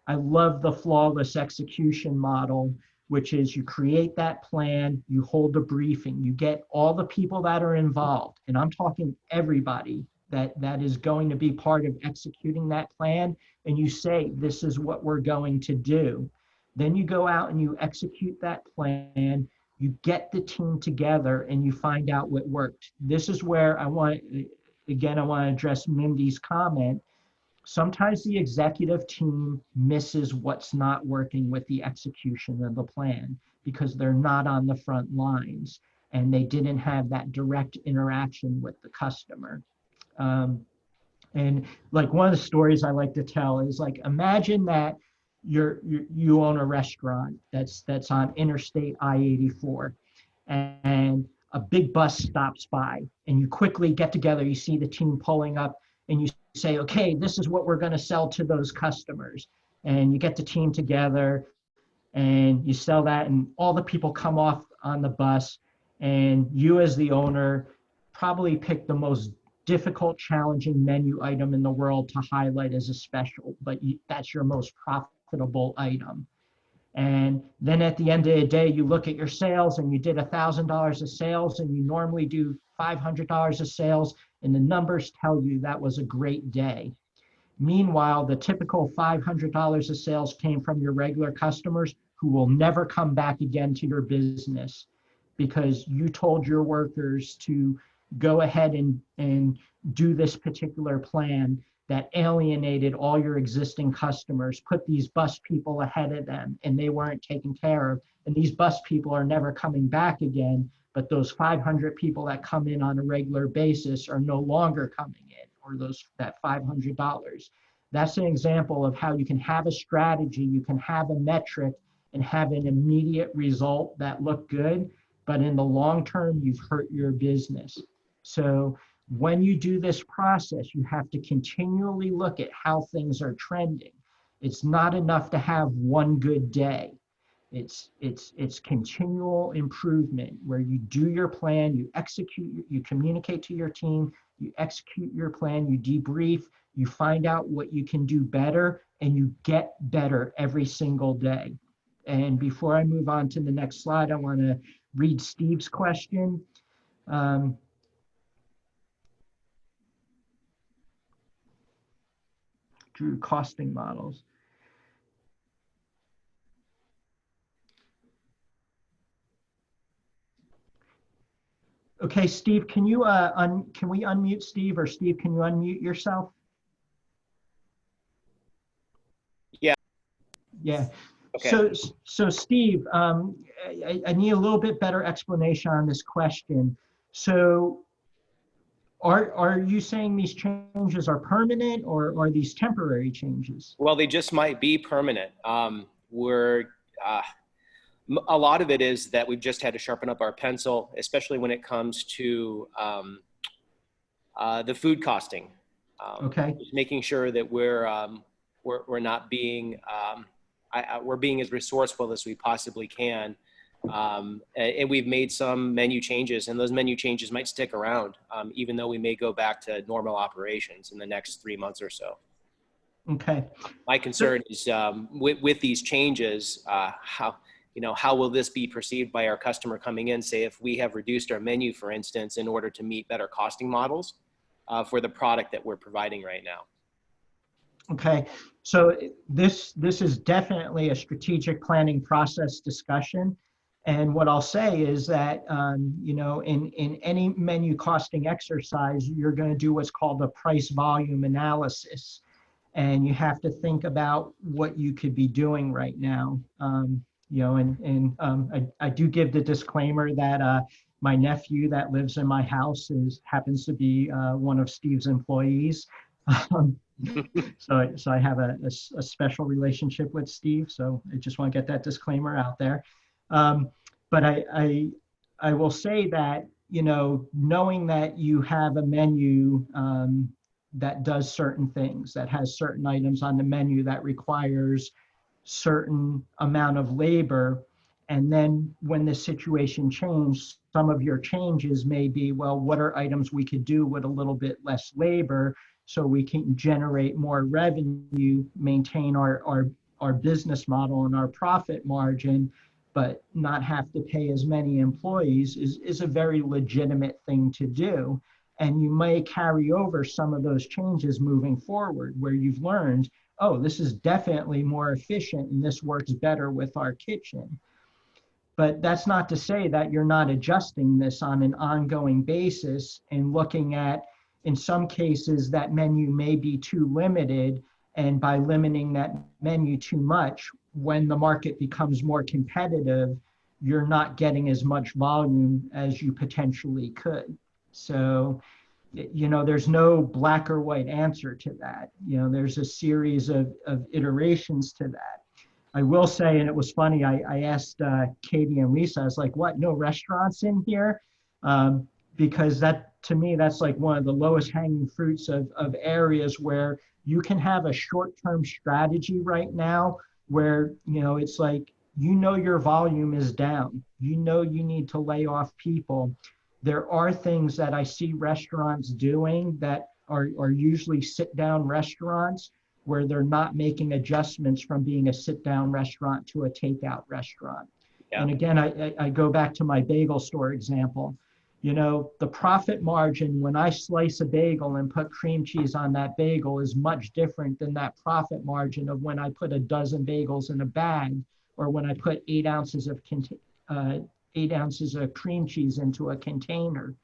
I love the flawless execution model, which is you create that plan, you hold a briefing, you get all the people that are involved, and I'm talking everybody that is going to be part of executing that plan, and you say, this is what we're going to do. Then you go out and you execute that plan, you get the team together, and you find out what worked. This is where I want to address Mindy's comment. Sometimes the executive team misses what's not working with the execution of the plan because they're not on the front lines and they didn't have that direct interaction with the customer. And like one of the stories I like to tell is like, imagine that you own a restaurant that's on Interstate I-84, and a big bus stops by, and you quickly get together, you see the team pulling up, and you say, okay, this is what we're going to sell to those customers. And you get the team together and you sell that, and all the people come off on the bus, and you as the owner probably pick the most difficult, challenging menu item in the world to highlight as a special, but that's your most profitable item. And then at the end of the day, you look at your sales and you did $1,000 of sales, and you normally do $500 of sales, and the numbers tell you that was a great day. Meanwhile, the typical $500 of sales came from your regular customers who will never come back again to your business because you told your workers to go ahead and do this particular plan that alienated all your existing customers, put these bus people ahead of them, and they weren't taken care of. And these bus people are never coming back again, but those 500 people that come in on a regular basis are no longer coming in, or that $500. That's an example of how you can have a strategy, you can have a metric and have an immediate result that look good, but in the long term, you've hurt your business. So when you do this process, you have to continually look at how things are trending. It's not enough to have one good day. It's continual improvement where you do your plan, you execute, you communicate to your team, you execute your plan, you debrief, you find out what you can do better, and you get better every single day. And before I move on to the next slide, I want to read Steve's question. Drew costing models. Okay, Steve, can we unmute Steve, or Steve, can you unmute yourself? Yeah. Yeah. Okay. So Steve, I need a little bit better explanation on this question. So are you saying these changes are permanent, or are these temporary changes? Well, they just might be permanent. A lot of it is that we've just had to sharpen up our pencil, especially when it comes to the food costing. Okay. Just making sure that we're not being we're being as resourceful as we possibly can. And we've made some menu changes, and those menu changes might stick around, even though we may go back to normal operations in the next 3 months or so. Okay. My concern is with these changes, how will this be perceived by our customer coming in? Say, if we have reduced our menu, for instance, in order to meet better costing models for the product that we're providing right now. Okay, so this is definitely a strategic planning process discussion. And what I'll say is that, in any menu costing exercise, you're going to do what's called a price volume analysis. And you have to think about what you could be doing right now. I do give the disclaimer that my nephew that lives in my house happens to be one of Steve's employees. So I have a special relationship with Steve. So I just want to get that disclaimer out there. But I will say that, knowing that you have a menu that does certain things, that has certain items on the menu that requires certain amount of labor, and then when the situation changed, some of your changes may be, well, what are items we could do with a little bit less labor so we can generate more revenue, maintain our business model and our profit margin, but not have to pay as many employees is a very legitimate thing to do. And you may carry over some of those changes moving forward where you've learned, oh, this is definitely more efficient and this works better with our kitchen. But that's not to say that you're not adjusting this on an ongoing basis and looking at, in some cases, that menu may be too limited. And by limiting that menu too much, when the market becomes more competitive, you're not getting as much volume as you potentially could. So you know, there's no black or white answer to that. You know, there's a series of iterations to that. I will say, and it was funny, I asked Katie and Lisa, I was like, what, no restaurants in here? Because that, to me, that's like one of the lowest hanging fruits of areas where you can have a short-term strategy right now where, you know, it's like, you know, your volume is down. You know, you need to lay off people. There are things that I see restaurants doing that are usually sit-down restaurants where they're not making adjustments from being a sit-down restaurant to a takeout restaurant. Yeah. And again, I go back to my bagel store example. You know, the profit margin when I slice a bagel and put cream cheese on that bagel is much different than that profit margin of when I put a dozen bagels in a bag or when I put 8 ounces of 8 ounces of cream cheese into a container.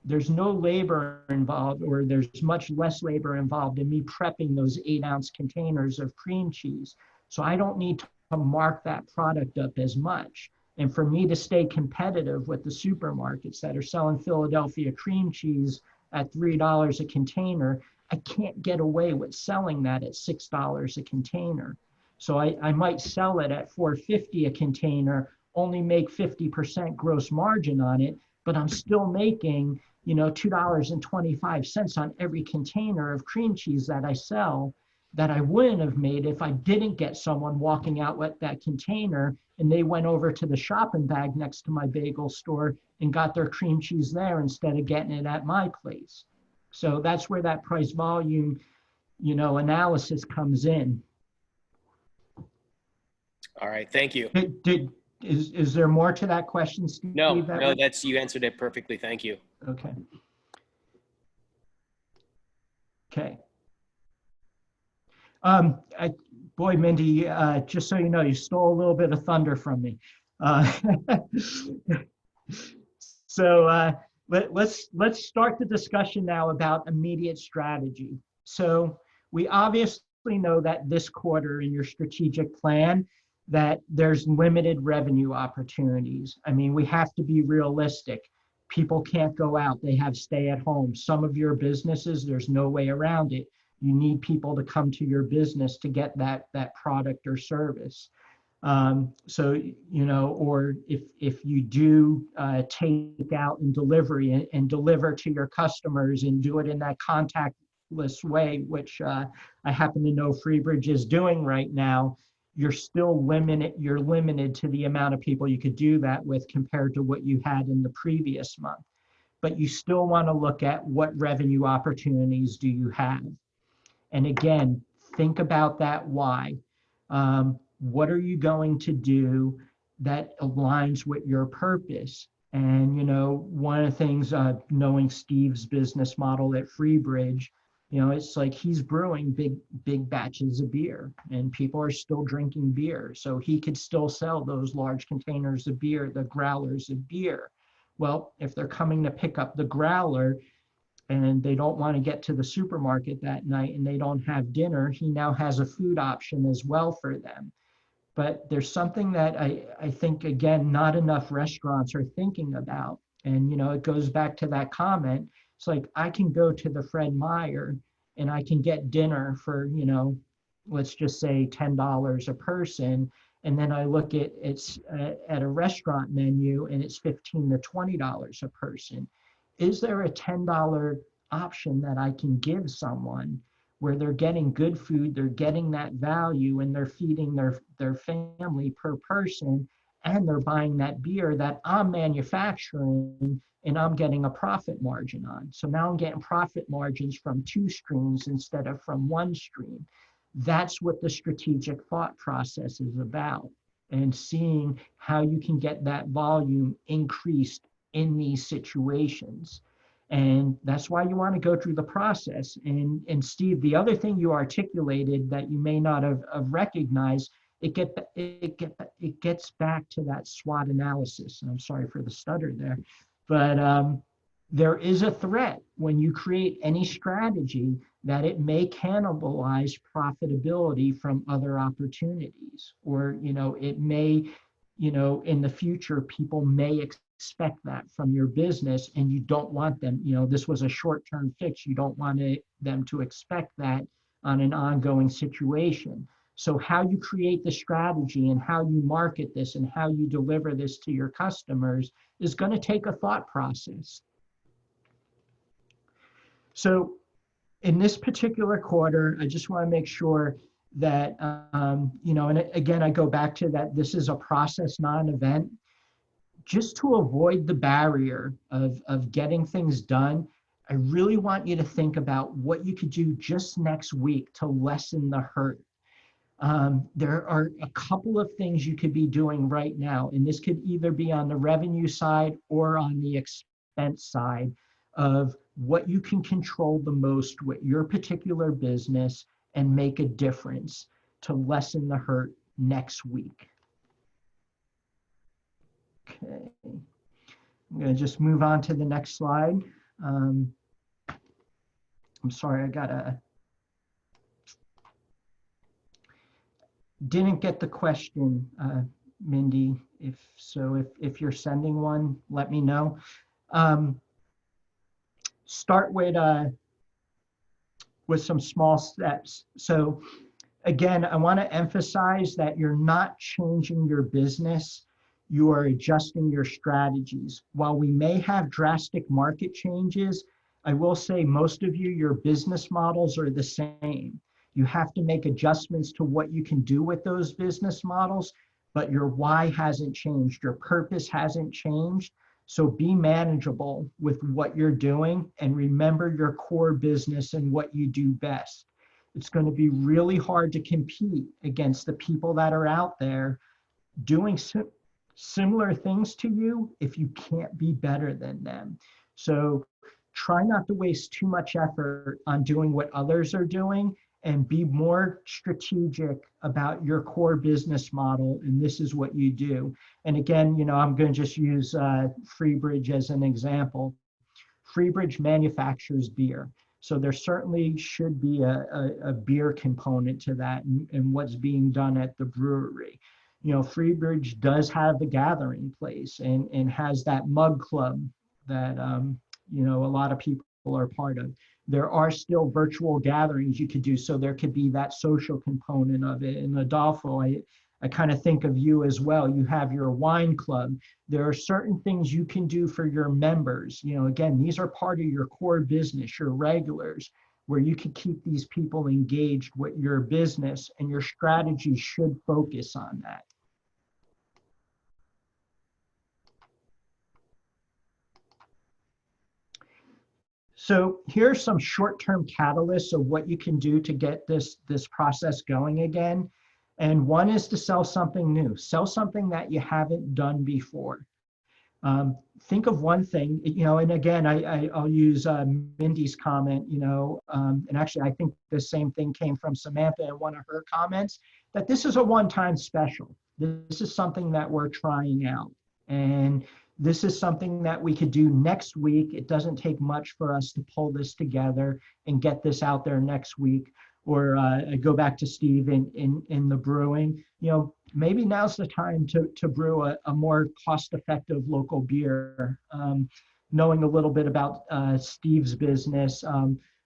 There's no labor involved, or there's much less labor involved in me prepping those 8-ounce containers of cream cheese. So I don't need to mark that product up as much. And for me to stay competitive with the supermarkets that are selling Philadelphia cream cheese at $3 a container, I can't get away with selling that at $6 a container. So I might sell it at $4.50 a container, only make 50% gross margin on it, but I'm still making, you know, $2.25 on every container of cream cheese that I sell that I wouldn't have made if I didn't get someone walking out with that container and they went over to the shopping bag next to my bagel store and got their cream cheese there instead of getting it at my place. So that's where that price volume, you know, analysis comes in. All right, thank you. Is there more to that question, Steve? No, you answered it perfectly. Thank you. Okay. Okay. Boy, Mindy, just so you know, you stole a little bit of thunder from me. So let's start the discussion now about immediate strategy. So we obviously know that this quarter in your strategic plan, that there's limited revenue opportunities. I mean, we have to be realistic. People can't go out, they have stay at home. Some of your businesses, there's no way around it. You need people to come to your business to get that product or service. So, you know, or if you do take out and delivery and deliver to your customers and do it in that contactless way, which I happen to know Freebridge is doing right now, you're still limited to the amount of people you could do that with compared to what you had in the previous month. But you still want to look at what revenue opportunities do you have. And again, think about that why. What are you going to do that aligns with your purpose? And, you know, one of the things, knowing Steve's business model at Freebridge, you know, it's like he's brewing big batches of beer and people are still drinking beer. So he could still sell those large containers of beer, the growlers of beer. Well, if they're coming to pick up the growler and they don't want to get to the supermarket that night and they don't have dinner, he now has a food option as well for them. But there's something that I think, again, not enough restaurants are thinking about. And, you know, it goes back to that comment. It's like, I can go to the Fred Meyer and I can get dinner for, you know, let's just say $10 a person. And then I look at it's at a restaurant menu and it's $15 to $20 a person. Is there a $10 option that I can give someone where they're getting good food, they're getting that value, and they're feeding their family per person, and they're buying that beer that I'm manufacturing and I'm getting a profit margin on. So now I'm getting profit margins from 2 streams instead of from 1 stream. That's what the strategic thought process is about, and seeing how you can get that volume increased in these situations. And that's why you want to go through the process. And Steve, the other thing you articulated that you may not have recognized, it gets back to that SWOT analysis. And I'm sorry for the stutter there, but there is a threat when you create any strategy that it may cannibalize profitability from other opportunities, or, you know, it may, you know, in the future, people may expect that from your business, and you don't want them, this was a short-term fix. You don't want them to expect that on an ongoing situation. So how you create the strategy and how you market this and how you deliver this to your customers is going to take a thought process. So in this particular quarter, I just want to make sure that, and again, I go back to that this is a process, not an event. Just to avoid the barrier of getting things done, I really want you to think about what you could do just next week to lessen the hurt. There are a couple of things you could be doing right now, and this could either be on the revenue side or on the expense side of what you can control the most with your particular business and make a difference to lessen the hurt next week. Okay, I'm going to just move on to the next slide. I'm sorry, didn't get the question, Mindy. If you're sending one, let me know. Start with some small steps. So again, I want to emphasize that you're not changing your business. You are adjusting your strategies. While we may have drastic market changes, I will say most of you, your business models are the same. You have to make adjustments to what you can do with those business models, but your why hasn't changed. Your purpose hasn't changed. So be manageable with what you're doing and remember your core business and what you do best. It's going to be really hard to compete against the people that are out there doing similar things to you if you can't be better than them. So try not to waste too much effort on doing what others are doing and be more strategic about your core business model. And this is what you do. And again, I'm going to just use Freebridge as an example. Freebridge manufactures beer. So there certainly should be a beer component to that and what's being done at the brewery. Freebridge does have the gathering place and has that mug club that, a lot of people are part of. There are still virtual gatherings you could do. So there could be that social component of it. And Adolfo, I kind of think of you as well. You have your wine club. There are certain things you can do for your members. Again, these are part of your core business, your regulars, where you can keep these people engaged with your business, and your strategy should focus on that. So here are some short-term catalysts of what you can do to get this process going again. And one is to sell something new. Sell something that you haven't done before. Think of one thing, and again, I'll use Mindy's comment, and actually I think the same thing came from Samantha in one of her comments, that this is a one-time special. This is something that we're trying out. And this is something that we could do next week. It doesn't take much for us to pull this together and get this out there next week. Or I go back to Steve in the brewing. Maybe now's the time to brew a more cost-effective local beer. Knowing a little bit about Steve's business,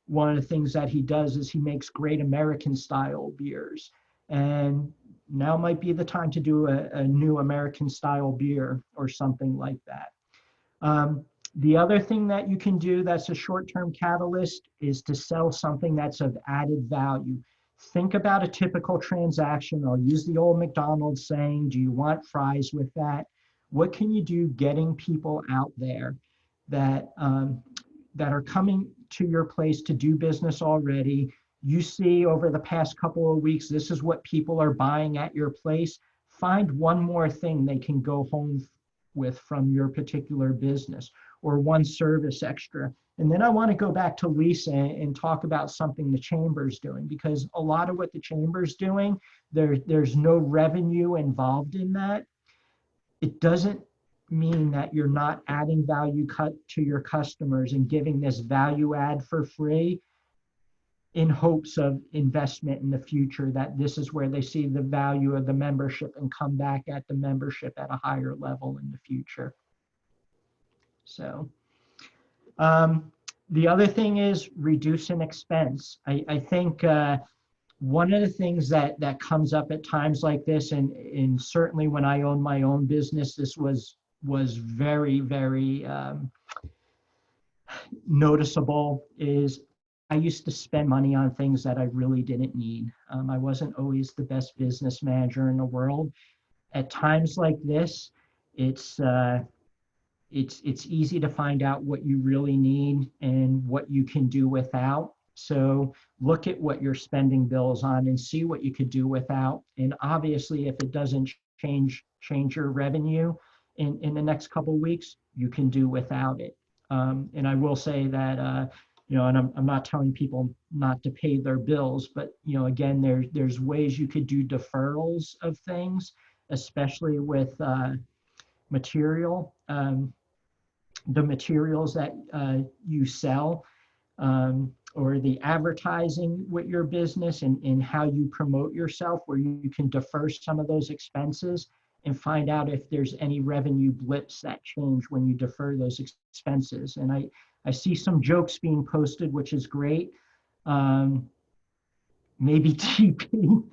one of the things that he does is he makes great American-style beers. And now might be the time to do a new American-style beer or something like that. The other thing that you can do that's a short-term catalyst is to sell something that's of added value. Think about a typical transaction. I'll use the old McDonald's saying, do you want fries with that? What can you do getting people out there that are coming to your place to do business already? You see over the past couple of weeks, this is what people are buying at your place. Find one more thing they can go home with from your particular business, or one service extra. And then I want to go back to Lisa and talk about something the Chamber's doing, because a lot of what the Chamber's doing, there's no revenue involved in that. It doesn't mean that you're not adding value to your customers and giving this value add for free in hopes of investment in the future, that this is where they see the value of the membership and come back at the membership at a higher level in the future. So the other thing is reducing expense. I think one of the things that comes up at times like this, and certainly when I owned my own business, this was very, very noticeable, is I used to spend money on things that I really didn't need. I wasn't always the best business manager in the world. At times like this, it's easy to find out what you really need and what you can do without. So look at what you're spending bills on and see what you could do without. And obviously, if it doesn't change your revenue in the next couple of weeks, you can do without it. And I will say that, and I'm not telling people not to pay their bills, but, again, there's ways you could do deferrals of things, especially with material. The materials that you sell, or the advertising with your business and how you promote yourself, where you can defer some of those expenses and find out if there's any revenue blips that change when you defer those expenses. And I see some jokes being posted, which is great. Maybe TP.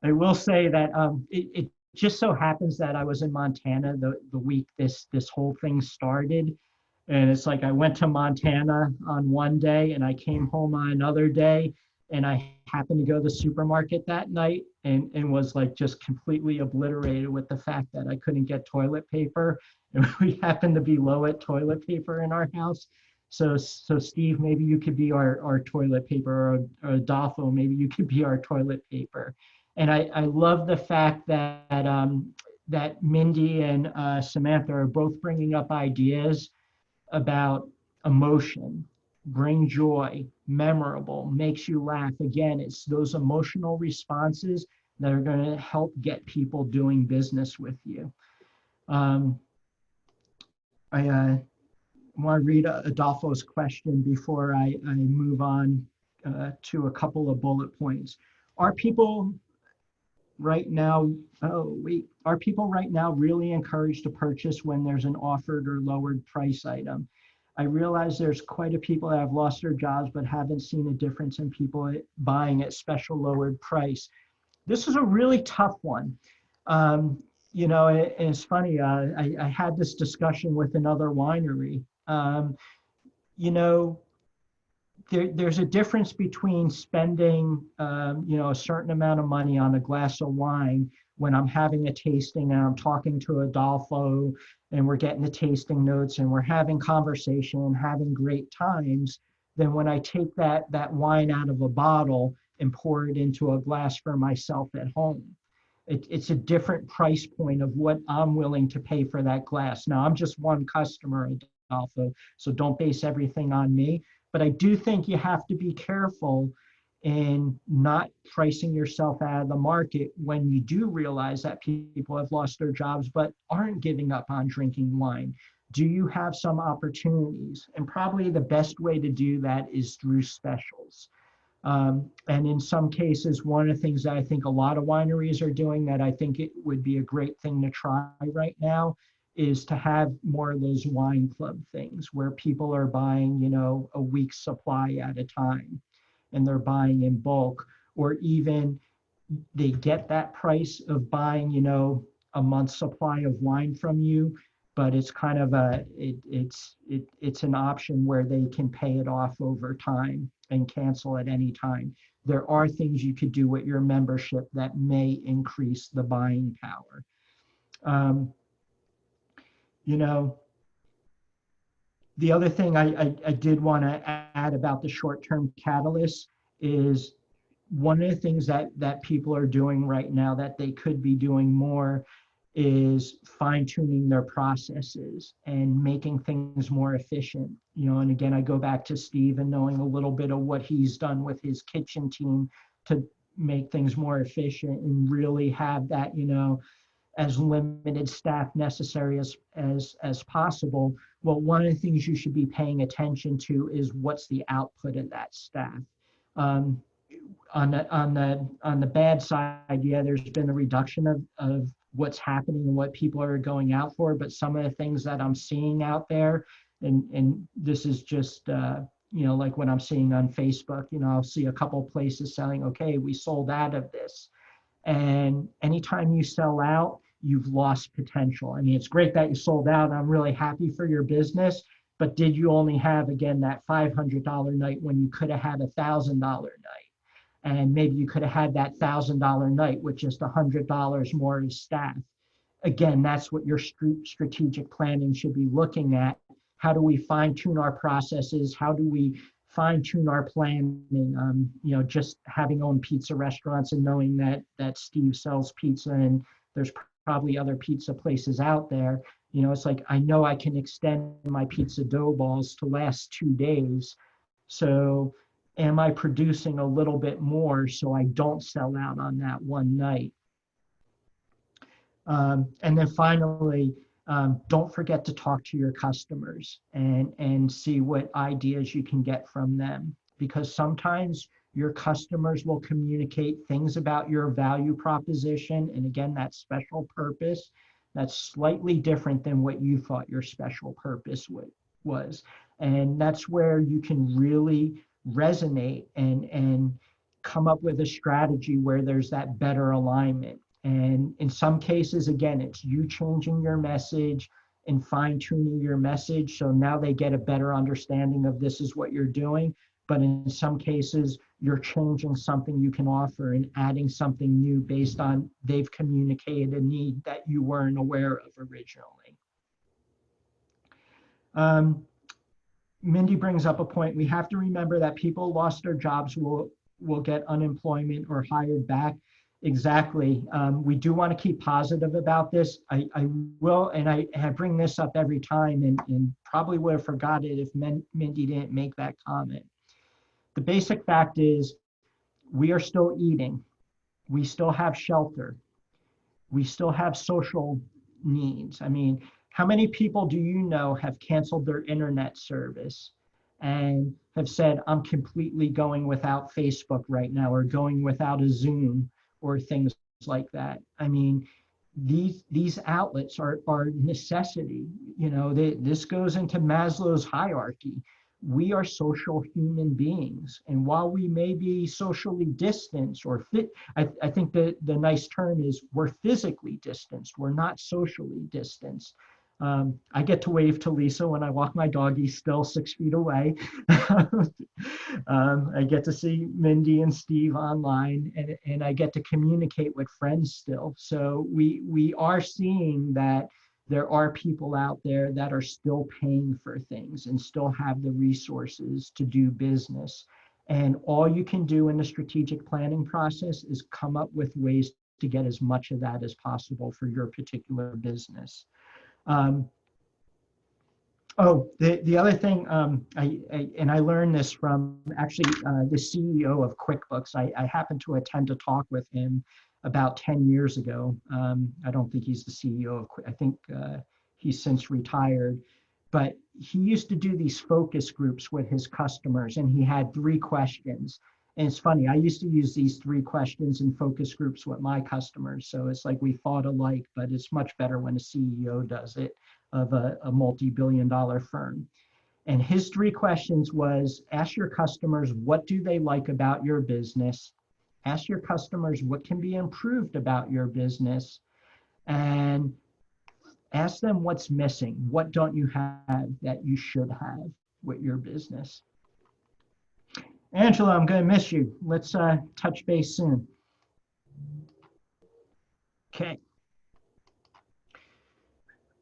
I will say that it just so happens that I was in Montana the week this whole thing started. And it's like I went to Montana on one day and I came home on another day, and I happened to go to the supermarket that night and was like just completely obliterated with the fact that I couldn't get toilet paper. And we happened to be low at toilet paper in our house. So Steve, maybe you could be our toilet paper, or Adolfo, maybe you could be our toilet paper. And I love the fact that that Mindy and Samantha are both bringing up ideas about emotion, bring joy, memorable, makes you laugh. Again, it's those emotional responses that are going to help get people doing business with you. I want to read Adolfo's question before I move on to a couple of bullet points. Are people right now really encouraged to purchase when there's an offered or lowered price item? I realize there's quite a people that have lost their jobs but haven't seen a difference in people buying at special lowered price. This is a really tough one. And it's funny, I had this discussion with another winery. There's a difference between spending, a certain amount of money on a glass of wine when I'm having a tasting and I'm talking to Adolfo and we're getting the tasting notes and we're having conversation and having great times, than when I take that wine out of a bottle and pour it into a glass for myself at home. It's a different price point of what I'm willing to pay for that glass. Now, I'm just one customer, Adolfo, so don't base everything on me. But I do think you have to be careful in not pricing yourself out of the market when you do realize that people have lost their jobs but aren't giving up on drinking wine. Do you have some opportunities? And probably the best way to do that is through specials. And in some cases, one of the things that I think a lot of wineries are doing that I think it would be a great thing to try right now is to have more of those wine club things where people are buying, a week's supply at a time, and they're buying in bulk, or even they get that price of buying, a month's supply of wine from you, but it's kind of it's an option where they can pay it off over time and cancel at any time. There are things you could do with your membership that may increase the buying power. The other thing I did want to add about the short-term catalyst is one of the things that people are doing right now that they could be doing more is fine-tuning their processes and making things more efficient. And again, I go back to Steve and knowing a little bit of what he's done with his kitchen team to make things more efficient and really have that, as limited staff necessary as possible. Well, one of the things you should be paying attention to is what's the output of that staff. On the bad side, yeah, there's been a reduction of what's happening and what people are going out for, but some of the things that I'm seeing out there, and this is just, like what I'm seeing on Facebook, I'll see a couple places selling, okay, we sold out of this. And anytime you sell out, you've lost potential. I mean, it's great that you sold out. I'm really happy for your business, but did you only have, again, that $500 night when you could have had a $1,000 night? And maybe you could have had that $1,000 night with just $100 more to staff. Again, that's what your strategic planning should be looking at. How do we fine tune our processes? How do we fine tune our planning? Just having owned pizza restaurants and knowing that Steve sells pizza and there's probably other pizza places out there. It's like, I know I can extend my pizza dough balls to last 2 days. So am I producing a little bit more so I don't sell out on that one night? And then finally, don't forget to talk to your customers and see what ideas you can get from them, because sometimes your customers will communicate things about your value proposition. And again, that special purpose, that's slightly different than what you thought your special purpose was. And that's where you can really resonate and come up with a strategy where there's that better alignment. And in some cases, again, it's you changing your message and fine tuning your message. So now they get a better understanding of this is what you're doing. But in some cases, you're changing something you can offer and adding something new based on they've communicated a need that you weren't aware of originally. Mindy brings up a point. We have to remember that people lost their jobs will get unemployment or hired back. Exactly. We do want to keep positive about this. I will, and I bring this up every time and probably would have forgot it if Mindy didn't make that comment. The basic fact is we are still eating. We still have shelter. We still have social needs. I mean, how many people do you know have canceled their internet service and have said, I'm completely going without Facebook right now, or going without a Zoom, or things like that? I mean, these outlets are necessity. This goes into Maslow's hierarchy. We are social human beings. And while we may be socially distanced or fit, I think that the nice term is we're physically distanced. We're not socially distanced. I get to wave to Lisa when I walk my dog. He's still 6 feet away. I get to see Mindy and Steve online, and I get to communicate with friends still. So we are seeing that there are people out there that are still paying for things and still have the resources to do business. And all you can do in the strategic planning process is come up with ways to get as much of that as possible for your particular business. The other thing, I learned this from actually the CEO of QuickBooks. I happened to attend a talk with him about 10 years ago. I don't think he's the CEO of I think he's since retired, but he used to do these focus groups with his customers, and he had 3 questions. And it's funny, I used to use these 3 questions in focus groups with my customers. So it's like we thought alike, but it's much better when a CEO does it, of a multi-billion-dollar firm. And his 3 questions was, ask your customers, what do they like about your business? Ask your customers what can be improved about your business, and ask them what's missing. What don't you have that you should have with your business? Angela, I'm going to miss you. Let's touch base soon. Okay.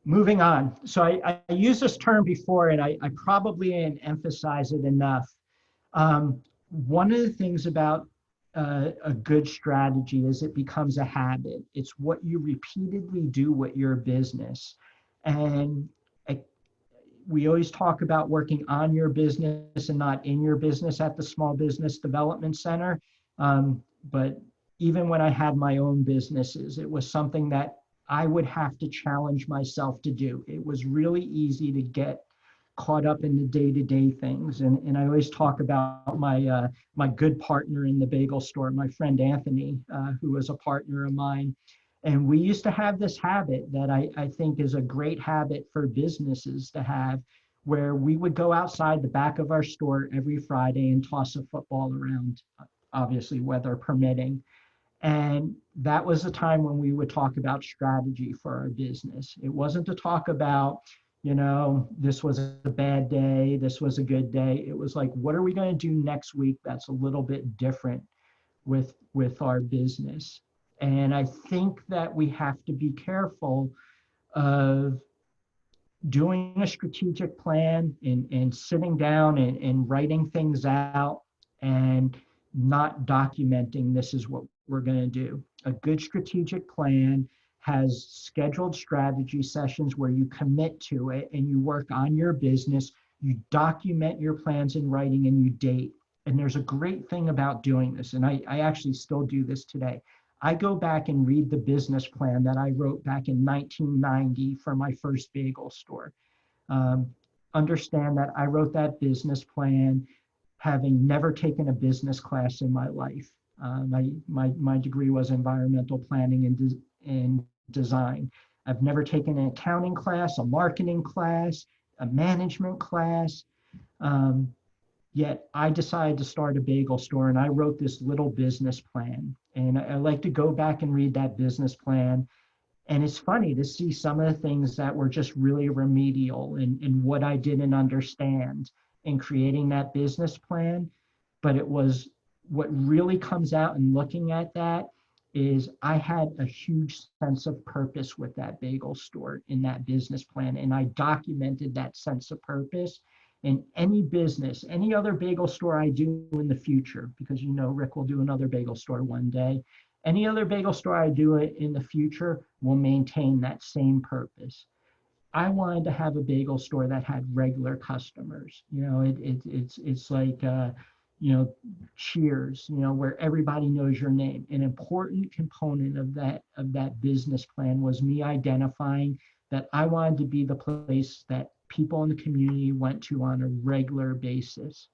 Moving on. So I used this term before, and I probably didn't emphasize it enough. One of the things about a good strategy is it becomes a habit. It's what you repeatedly do with your business. And we always talk about working on your business and not in your business at the Small Business Development Center. But even when I had my own businesses, it was something that I would have to challenge myself to do. It was really easy to get caught up in the day-to-day things. And I always talk about my good partner in the bagel store, my friend Anthony, who was a partner of mine. And we used to have this habit that I think is a great habit for businesses to have, where we would go outside the back of our store every Friday and toss a football around, obviously weather permitting. And that was a time when we would talk about strategy for our business. It wasn't to talk about, this was a bad day, this was a good day. It was like, what are we going to do next week that's a little bit different with our business? And I think that we have to be careful of doing a strategic plan and sitting down and writing things out and not documenting this is what we're going to do. A good strategic plan has scheduled strategy sessions where you commit to it and you work on your business, you document your plans in writing, and you date. And there's a great thing about doing this, and I actually still do this today. I go back and read the business plan that I wrote back in 1990 for my first bagel store. Understand that I wrote that business plan having never taken a business class in my life. My degree was environmental planning and design. I've never taken an accounting class, a marketing class, a management class. Yet I decided to start a bagel store, and I wrote this little business plan. And I like to go back and read that business plan. And it's funny to see some of the things that were just really remedial in what I didn't understand in creating that business plan. But it was what really comes out in looking at that is I had a huge sense of purpose with that bagel store in that business plan. And I documented that sense of purpose. In any business, any other bagel store I do in the future, because Rick will do another bagel store one day, any other bagel store I do it in the future will maintain that same purpose. I wanted to have a bagel store that had regular customers. It's like Cheers, where everybody knows your name. An important component of that business plan was me identifying that I wanted to be the place that people in the community went to on a regular basis.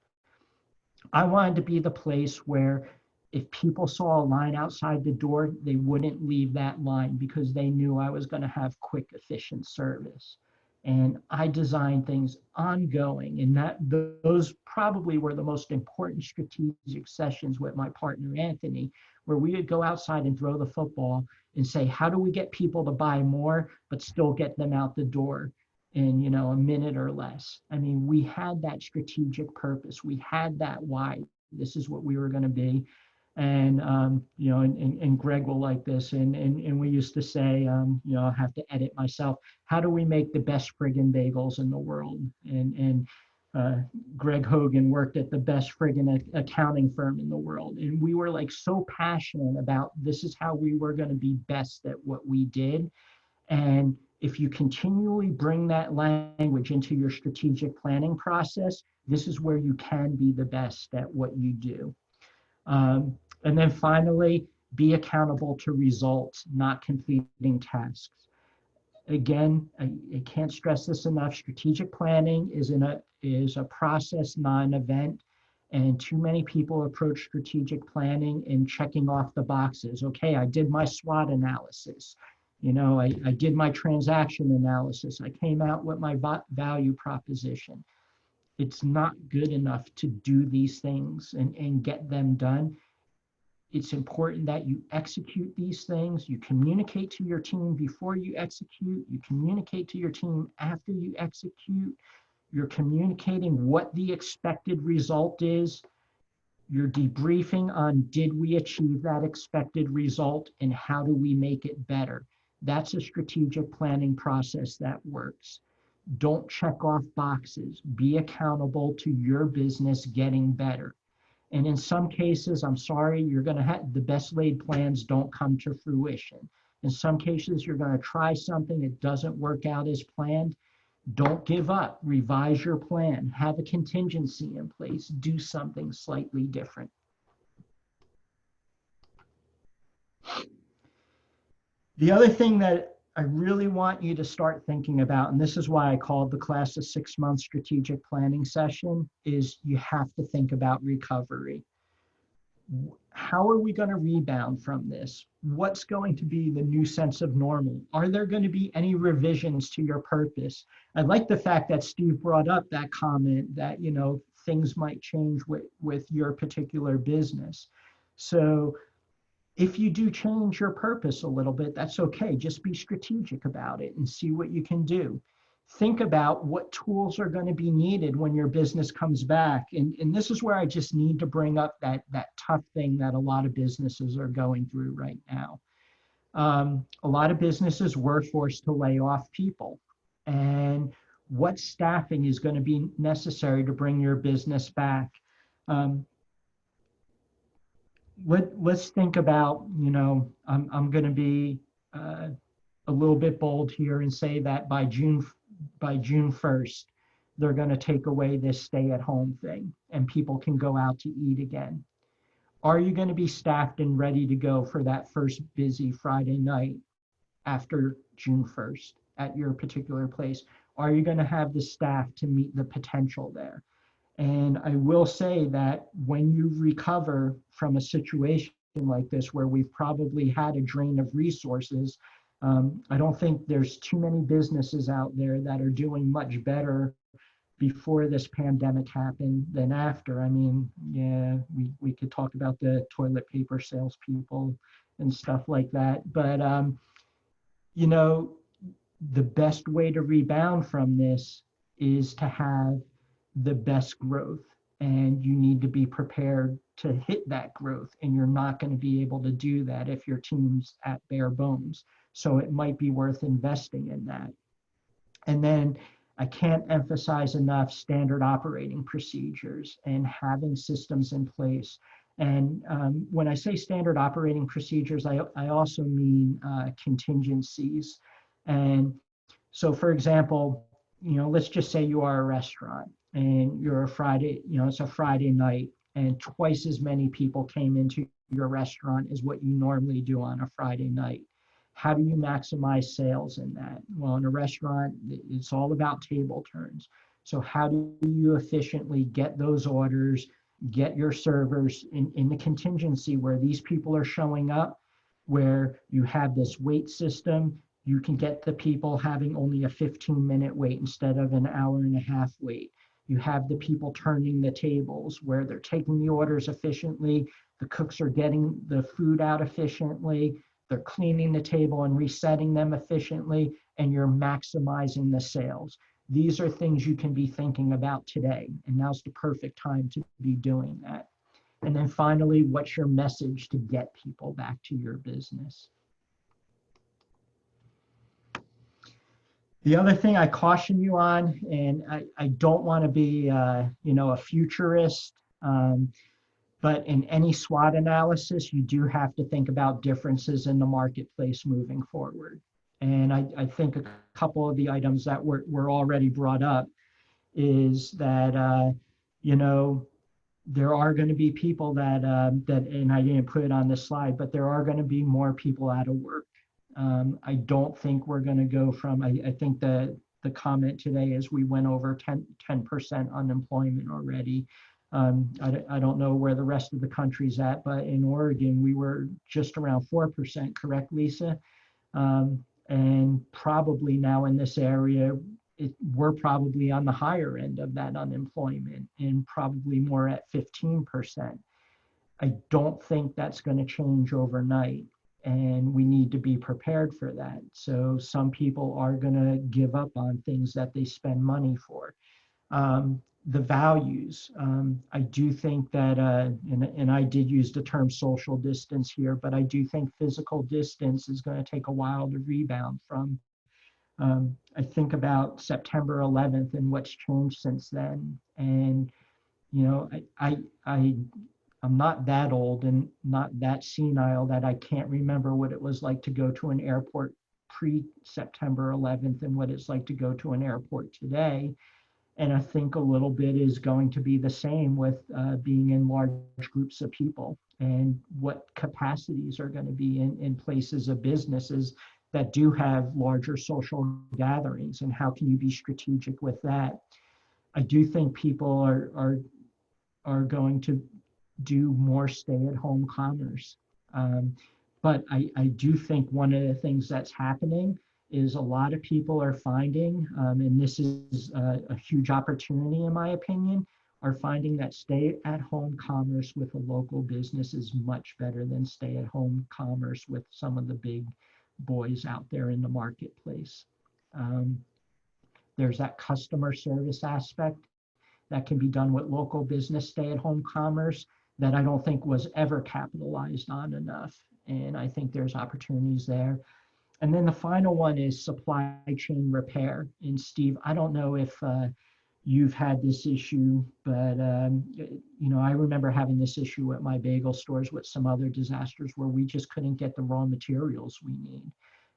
I wanted to be the place where if people saw a line outside the door, they wouldn't leave that line because they knew I was going to have quick, efficient service. And I designed things ongoing, and those probably were the most important strategic sessions with my partner, Anthony, where we would go outside and throw the football and say, how do we get people to buy more, but still get them out the door in a minute or less? I mean, we had that strategic purpose. We had that why. This is what we were going to be. And and Greg will like this. And we used to say, I have to edit myself. How do we make the best friggin' bagels in the world? And Greg Hogan worked at the best friggin' accounting firm in the world. And we were like so passionate about this is how we were going to be best at what we did. And if you continually bring that language into your strategic planning process, this is where you can be the best at what you do. And then finally, be accountable to results, not completing tasks. Again, I can't stress this enough. Strategic planning is a process, not an event. And too many people approach strategic planning in checking off the boxes. Okay, I did my SWOT analysis. I did my transaction analysis. I came out with my value proposition. It's not good enough to do these things and get them done. It's important that you execute these things. You communicate to your team before you execute. You communicate to your team after you execute. You're communicating what the expected result is. You're debriefing on, did we achieve that expected result and how do we make it better? That's a strategic planning process that works. Don't check off boxes. Be accountable to your business getting better. And in some cases, I'm sorry, you're going to have the best laid plans don't come to fruition. In some cases, you're going to try something, it doesn't work out as planned. Don't give up. Revise your plan. Have a contingency in place. Do something slightly different. The other thing that I really want you to start thinking about, and this is why I called the class a 6-month strategic planning session, is you have to think about recovery. How are we going to rebound from this? What's going to be the new sense of normal? Are there going to be any revisions to your purpose? I like the fact that Steve brought up that comment that, you know, things might change with your particular business. So if you do change your purpose a little bit, that's okay. Just be strategic about it and see what you can do. Think about what tools are going to be needed when your business comes back. And this is where I just need to bring up that tough thing that a lot of businesses are going through right now. A lot of businesses were forced to lay off people. And what staffing is going to be necessary to bring your business back? Let's think about, you know, I'm going to be a little bit bold here and say that by June 1st, they're going to take away this stay-at-home thing and people can go out to eat again. Are you going to be staffed and ready to go for that first busy Friday night after June 1st at your particular place? Are you going to have the staff to meet the potential there? And I will say that when you recover from a situation like this, where we've probably had a drain of resources, I don't think there's too many businesses out there that are doing much better before this pandemic happened than after. I mean, yeah, we could talk about the toilet paper salespeople and stuff like that. But, you know, the best way to rebound from this is to have the best growth, and you need to be prepared to hit that growth, and you're not going to be able to do that if your team's at bare bones. So it might be worth investing in that. And then I can't emphasize enough standard operating procedures and having systems in place. And when I say standard operating procedures, I also mean contingencies. And so, for example, you know, let's just say you are a restaurant and you're a Friday, you know, it's a Friday night and twice as many people came into your restaurant as what you normally do on a Friday night. How do you maximize sales in that? Well, in a restaurant, it's all about table turns. So how do you efficiently get those orders, get your servers in the contingency where these people are showing up, where you have this wait system, you can get the people having only a 15-minute wait instead of an hour and a half wait. You have the people turning the tables where they're taking the orders efficiently, the cooks are getting the food out efficiently, they're cleaning the table and resetting them efficiently, and you're maximizing the sales. These are things you can be thinking about today, and now's the perfect time to be doing that. And then finally, what's your message to get people back to your business? The other thing I caution you on, and I don't want to be, you know, a futurist, but in any SWOT analysis, you do have to think about differences in the marketplace moving forward. And I think a couple of the items that were already brought up is that, you know, there are going to be people that, and I didn't put it on this slide, but there are going to be more people out of work. I don't think we're going to go from, I think the comment today is we went over 10% unemployment already. I don't know where the rest of the country's at, but in Oregon, we were just around 4%, correct, Lisa? And probably now in this area, we're probably on the higher end of that unemployment and probably more at 15%. I don't think that's going to change overnight, and we need to be prepared for that. So some people are going to give up on things that they spend money for. The values, I do think that, and I did use the term social distance here, but I do think physical distance is going to take a while to rebound from. I think about September 11th and what's changed since then. And, you know, I'm not that old and not that senile that I can't remember what it was like to go to an airport pre-September 11th and what it's like to go to an airport today. And I think a little bit is going to be the same with being in large groups of people and what capacities are going to be in places of businesses that do have larger social gatherings, and how can you be strategic with that? I do think people are going to do more stay-at-home commerce. But I do think one of the things that's happening is a lot of people are finding, and this is a huge opportunity in my opinion, are finding that stay-at-home commerce with a local business is much better than stay-at-home commerce with some of the big boys out there in the marketplace. There's that customer service aspect that can be done with local business stay-at-home commerce that I don't think was ever capitalized on enough. And I think there's opportunities there. And then the final one is supply chain repair. And Steve, I don't know if you've had this issue, but I remember having this issue at my bagel stores with some other disasters where we just couldn't get the raw materials we need.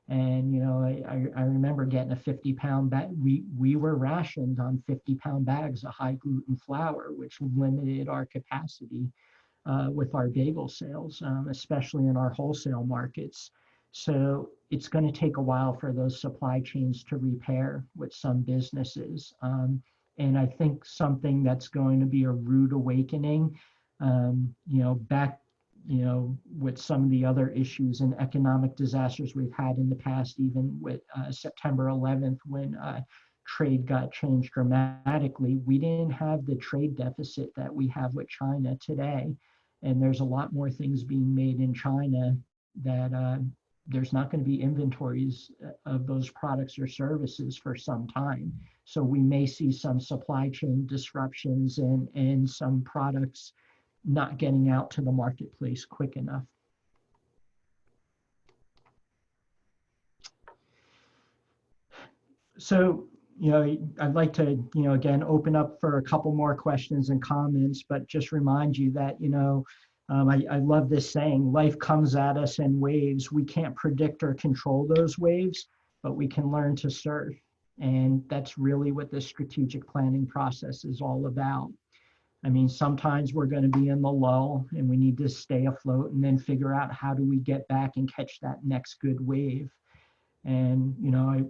And I remember getting a 50-pound bag. We were rationed on 50-pound bags of high gluten flour, which limited our capacity with our bagel sales, especially in our wholesale markets. So it's going to take a while for those supply chains to repair with some businesses. And I think something that's going to be a rude awakening, back with some of the other issues and economic disasters we've had in the past, even with September 11th, when trade got changed dramatically, we didn't have the trade deficit that we have with China today. And there's a lot more things being made in China that there's not going to be inventories of those products or services for some time. So we may see some supply chain disruptions and some products not getting out to the marketplace quick enough. So, I'd like to, again, open up for a couple more questions and comments, but just remind you that, I love this saying, life comes at us in waves. We can't predict or control those waves, but we can learn to surf. And that's really what this strategic planning process is all about. I mean, sometimes we're going to be in the lull and we need to stay afloat and then figure out how do we get back and catch that next good wave. And,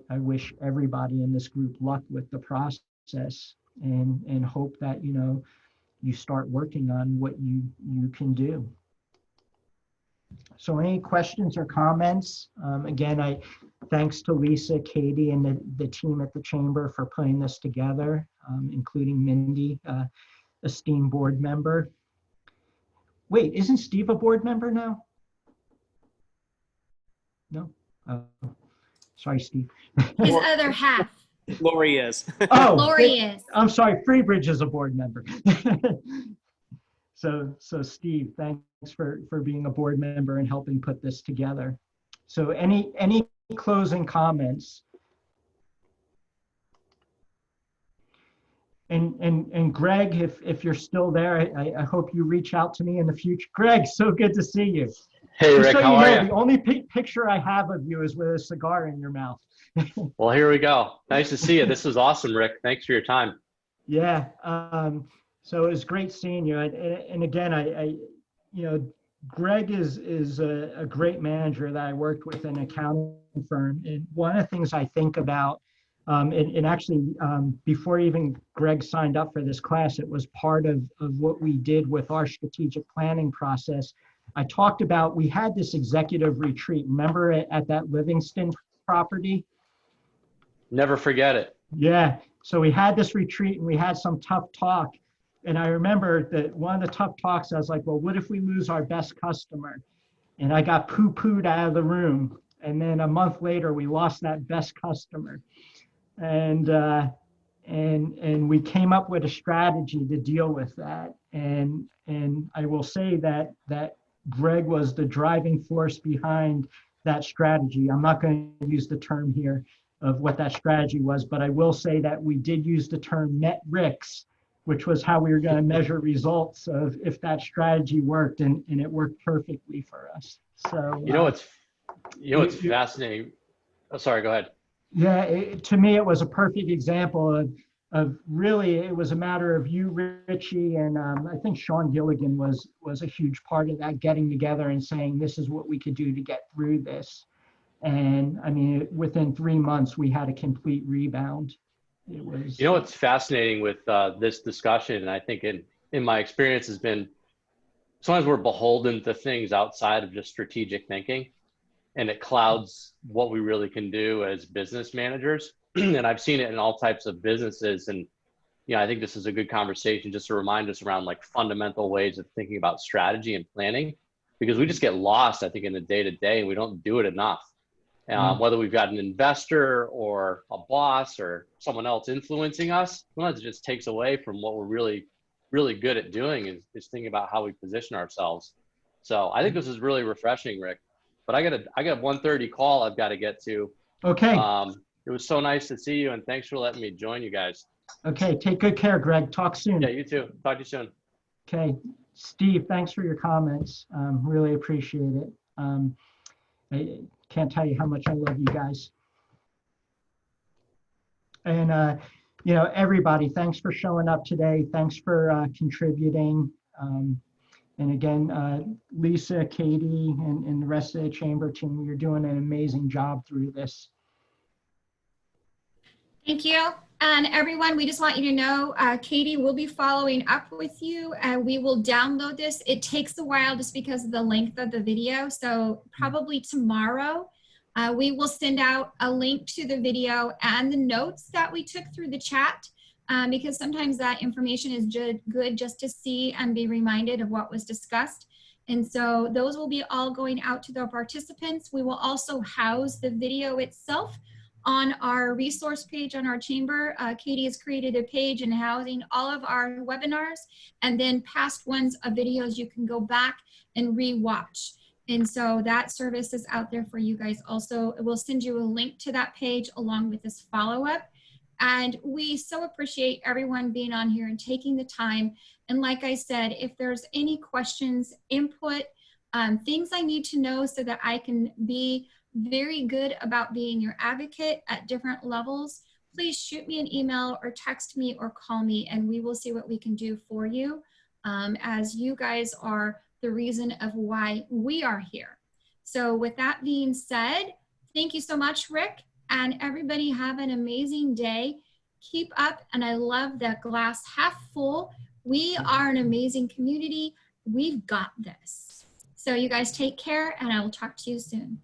I wish everybody in this group luck with the process and hope that, you start working on what you can do. So any questions or comments? Again, thanks to Lisa, Katie, and the team at the Chamber for putting this together, including Mindy, esteemed board member. Wait, isn't Steve a board member now? No? Sorry, Steve. His other half. Lori is. Oh, Lori is. I'm sorry, Freebridge is a board member. So Steve, thanks for being a board member and helping put this together. So any closing comments? And Greg, if you're still there, I hope you reach out to me in the future. Greg, so good to see you. Hey, Rick, how are you? The only picture I have of you is with a cigar in your mouth. Well, here we go. Nice to see you. This was awesome, Rick. Thanks for your time. Yeah. So it was great seeing you. And again, Greg is a great manager that I worked with in an accounting firm. And one of the things I think about, and actually before even Greg signed up for this class, it was part of what we did with our strategic planning process. I talked about, we had this executive retreat. Remember at that Livingston property? Never forget it. Yeah. So we had this retreat and we had some tough talk. And I remember that one of the tough talks, I was like, well, what if we lose our best customer? And I got poo-pooed out of the room. And then a month later, we lost that best customer. And we came up with a strategy to deal with that. And I will say that Greg was the driving force behind that strategy. I'm not going to use the term here of what that strategy was, but I will say that we did use the term net RICS, which was how we were going to measure results of if that strategy worked, and it worked perfectly for us. So it's fascinating. Oh, sorry, go ahead. Yeah, to me, it was a perfect example of really, it was a matter of you, Richie, and I think Sean Gilligan was a huge part of that, getting together and saying, this is what we could do to get through this. And I mean, within 3 months, we had a complete rebound. It was. What's fascinating with this discussion, and I think in my experience has been, sometimes we're beholden to things outside of just strategic thinking, and it clouds what we really can do as business managers. And I've seen it in all types of businesses. And I think this is a good conversation just to remind us around like fundamental ways of thinking about strategy and planning, because we just get lost, I think, in the day-to-day, and we don't do it enough. Whether we've got an investor or a boss or someone else influencing us, sometimes it just takes away from what we're really, really good at doing, is thinking about how we position ourselves. So I think this is really refreshing, Rick. But I got a 1:30 call I've got to get to. Okay. It was so nice to see you, and thanks for letting me join you guys. Okay. Take good care, Greg. Talk soon. Yeah, you too. Talk to you soon. Okay. Steve, thanks for your comments. Really appreciate it. I can't tell you how much I love you guys. And, everybody, thanks for showing up today. Thanks for contributing. And again, Lisa, Katie, and the rest of the chamber team, you're doing an amazing job through this. Thank you. And everyone, we just want you to know, Katie will be following up with you, and we will download this. It takes a while just because of the length of the video. So probably tomorrow, we will send out a link to the video and the notes that we took through the chat, because sometimes that information is good just to see and be reminded of what was discussed. And so those will be all going out to the participants. We will also house the video itself on our resource page on our chamber. Katie has created a page and housing all of our webinars, and then past ones of videos you can go back and re-watch. And so that service is out there for you guys also. We'll send you a link to that page along with this follow-up. And we so appreciate everyone being on here and taking the time. And like I said, if there's any questions, input, things I need to know so that I can be very good about being your advocate at different levels, please shoot me an email or text me or call me, and we will see what we can do for you, as you guys are the reason of why we are here. So with that being said, thank you so much, Rick, and everybody have an amazing day. Keep up, and I love that glass half full. We are an amazing community. We've got this. So you guys take care, and I will talk to you soon.